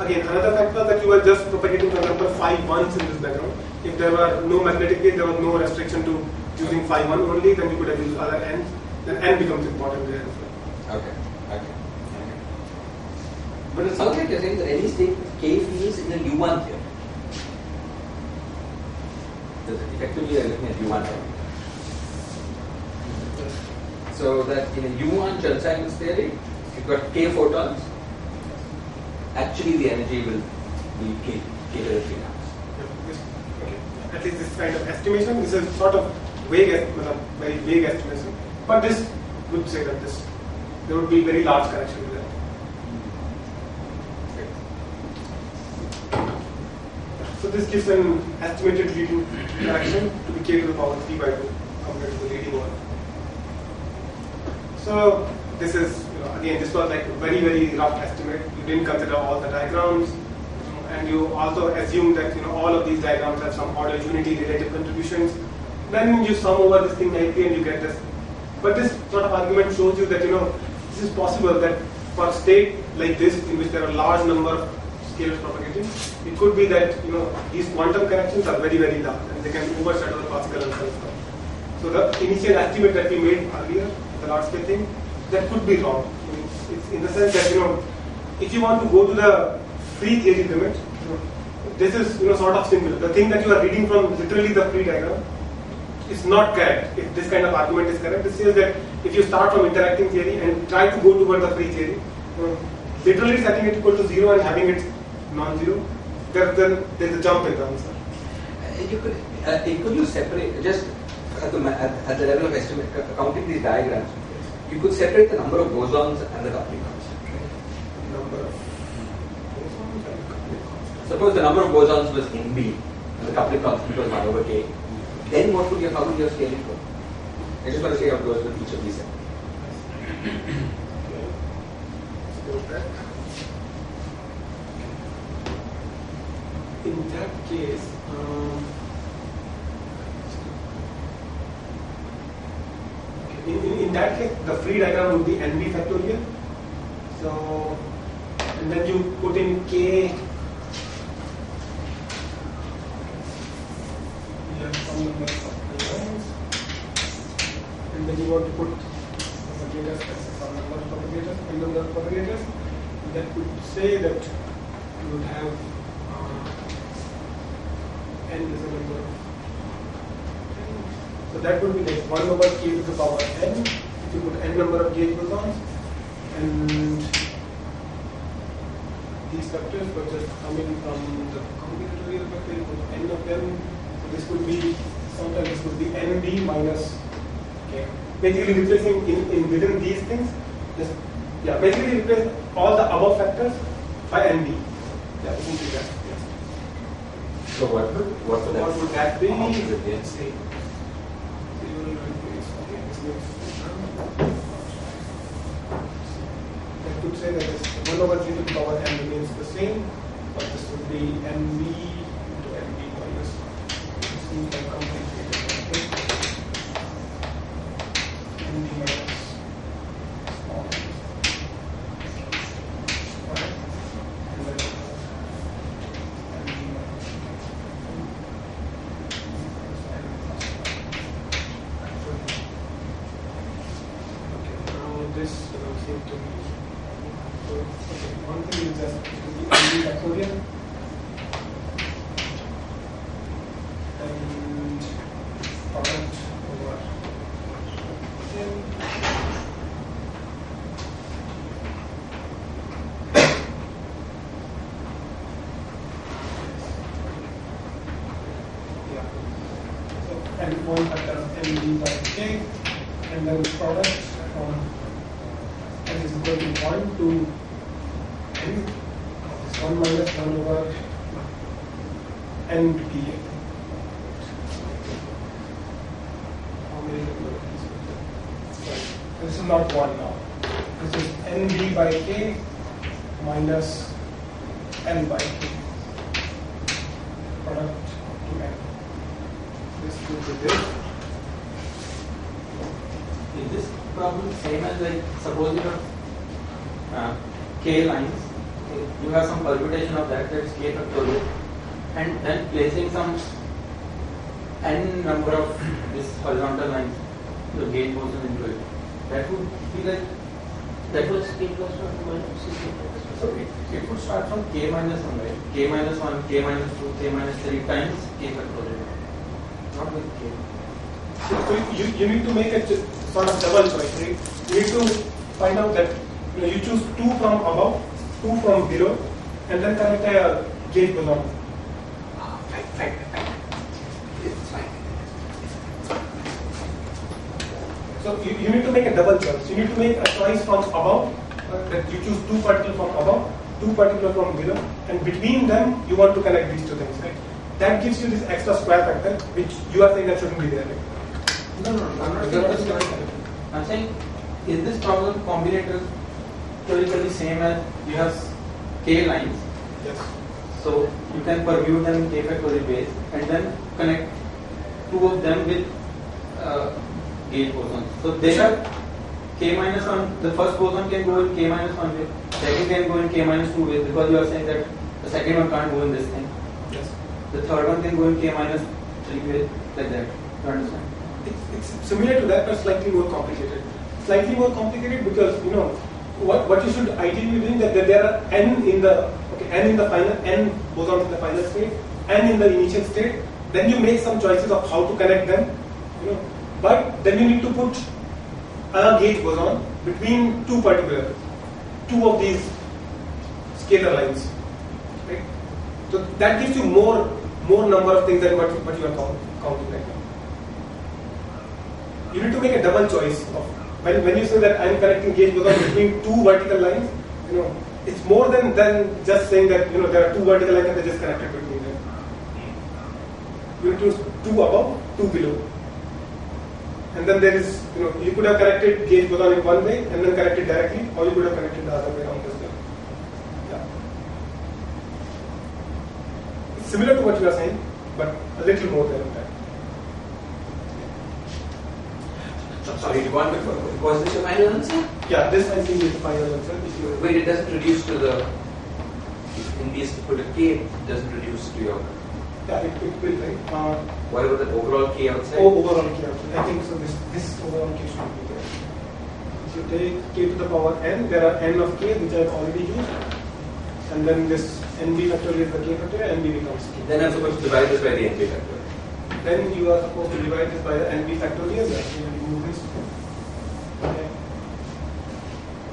again, another factor that you are just propagating, for example, 5 ones in this background. If there were no magnetic field, there was no restriction to using 5 1 only, then you could have used other n's. Then n becomes important there as well. Okay. But it sounds like you're saying that any state with k fields in a U1 here. Effectively, you're looking at U1 here. So that in a U1 Chern-Simons theory, you've got k photons. Actually, the energy will be k to the 3 times. Okay. At least this kind of estimation, this is sort of vague, very vague estimation. But this would say that there would be very large correction with that. So this gives an estimated leading correction to be k to the power 3/2 compared to the leading one. So this is, again, this was like a very, very rough estimate. You didn't consider all the diagrams, and you also assume that all of these diagrams have some order unity relative contributions, then you sum over this thing nicely and you get this. But this sort of argument shows you that this is possible, that for a state like this in which there are a large number of scalars propagating, it could be that these quantum corrections are very, very large and they can overshadow the classical uncertainty. So the initial estimate that we made earlier, the large scale thing, that could be wrong. It's in the sense that if you want to go to the free theory limit, this is sort of simple. The thing that you are reading from literally the free diagram is not correct. If this kind of argument is correct, it says that if you start from interacting theory and try to go toward the free theory, literally setting it equal to 0 and having it non-zero, there's a jump in the answer. Could you separate, just at the level of estimate, counting these diagrams, you could separate the number of bosons and the coupling constant, right? Number of bosons and coupling constant. Suppose the number of bosons was NB and the coupling constant was 1 over K. Then how would your scaling go? I just want to see how it goes with each of these steps. In that case, in that case, the free diagram would be NB factorial. So, and then you put in K. You have some number of lines, and then you want to put propagators as some number of propagators, n number of propagators. That would say that you would have n is a number of. So that would be like 1 over k to the power n, if you put n number of gauge bosons, and these factors were just coming from the combinatorial vector, you put n of them, so this could be, sometimes this would be nb minus k. Basically replacing in within these things, just, basically replace all the above factors by nb. Yeah, essentially that. Yes. So what would that be? Let's see. I could say that this 1 over 3 to the power n remains the same, but this would be nb into nb minus. This seems like complicated. Nb minus small. Right? And then nb minus this seem to be. So, okay, one thing is just the NB factorial and product over n. Yeah. So, and one factor of NB by k, and then product from n is equal to 1 to n, this 1 minus 1 over n to p. How many number of these? This is not 1 now. This is nb by k minus n by k. Product to n. This would be this. Is this problem same as like suppose you have k lines, you have some permutation of that is k factorial, and then placing some n number of these horizontal lines, the gauge boson into it. That would be like that was k plus 1 minus c. So it would start from k minus 1, right? K minus 1, k minus 2, k minus 3 times k factorial, not with k. So you need to make a sort of double choice, right? You need to find out that you choose 2 from above, 2 from below, and then connect a gauge boson. Fine. It's fine. So you need to make a double choice. You need to make a choice from above, that you choose 2 particles from above, 2 particles from below, and between them you want to connect these 2 things, right? That gives you this extra square factor, which you are saying that shouldn't be there, right? No, I'm not saying this. I'm saying, is this problem combinatorially same as you have k lines? Yes. So you can permute them in k factorial ways and then connect two of them with gauge bosons. So they have k minus 1, the first boson can go in k minus 1 way, second can go in k minus 2 ways, because you are saying that the second one can't go in this thing. Yes. The third one can go in k minus 3 ways, like that. You understand? It's similar to that, but slightly more complicated. Slightly more complicated because what you should ideally be doing that there are n in the final n bosons in the final state, n in the initial state. Then you make some choices of how to connect them. But then you need to put a gauge boson between two of these scalar lines, right? So that gives you more number of things than what you are counting right now. You need to make a double choice of when you say that I am connecting gauge boson between two vertical lines. It's more than just saying that there are two vertical lines and they just connected between them. You need to choose two above, two below. And then there is, you could have connected gauge boson in one way and then connected directly, or you could have connected the other way around as well. Yeah. It's similar to what you are saying, but a little more than that. Sorry, was this your final answer? Yeah, this I think is the final answer. Wait, it doesn't reduce to the, in case you put a k, it doesn't reduce to your, Yeah, it will, right? what about the overall k outside? Overall k outside. I think so. This overall k should be there. If you take k to the power n, there are n of k which I have already used, and then this nb factorial is the k factorial, nb becomes k. Then I'm supposed to divide this by the nb factorial. Then you are supposed to divide this by the nb factorial. That you remove this. Okay.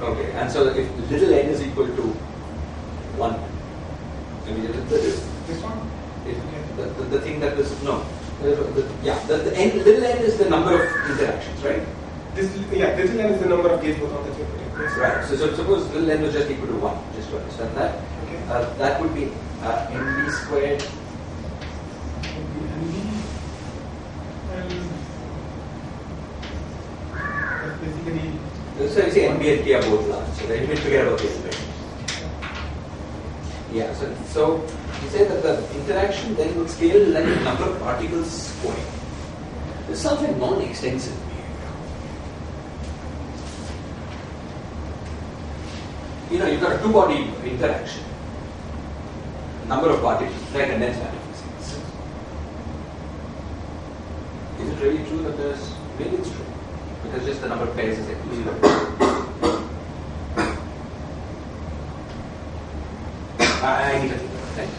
Okay, and so if little n is equal to 1, I mean, This one. the thing that is, no, the n, little n is the number of interactions, right? This little n is the number of gauge bosons that you are putting. Yes. Right, so suppose little n was just equal to 1, just to understand that. Okay. That would be nb squared. nb and that's basically. So you see nb and k are both large, so then you need to forget about the interaction. Yeah, so you say that the interaction then would scale like the number of particles squared. This sounds like non-extensive behavior. You've got a two-body interaction. Number of particles, like a dense matter physics. Is it really true that there's, maybe it's true, because just the number of pairs is exclusive. I need to think about it. Thank you.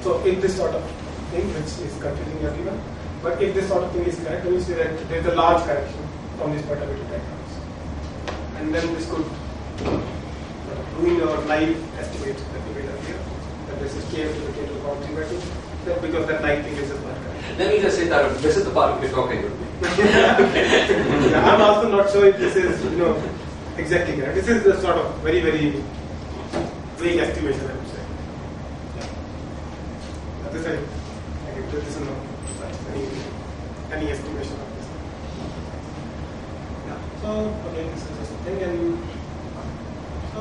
So if this sort of thing, which is confusing everyone, but if this sort of thing is correct, then you say that there is a large correction from these perturbative diagrams. And then this could ruin your naive estimate that we made earlier, that this is k to the k to the power 3 by 2, because that naive thing is just not correct. Let me just say that this is the part of your talking with me. Yeah, I'm also not sure if this is, exactly correct. This is the sort of very, very vague estimation, I would say. Yeah. This is not any estimation of this. Yeah. So, okay, this is just a thing. And so,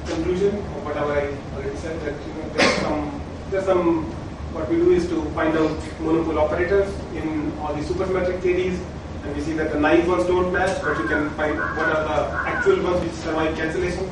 conclusion of whatever I already said, that there's some what we do is to find out monopole operators in all the supersymmetric theories, and we see that the naive ones don't match, but you can find what are the actual ones which survive cancellation.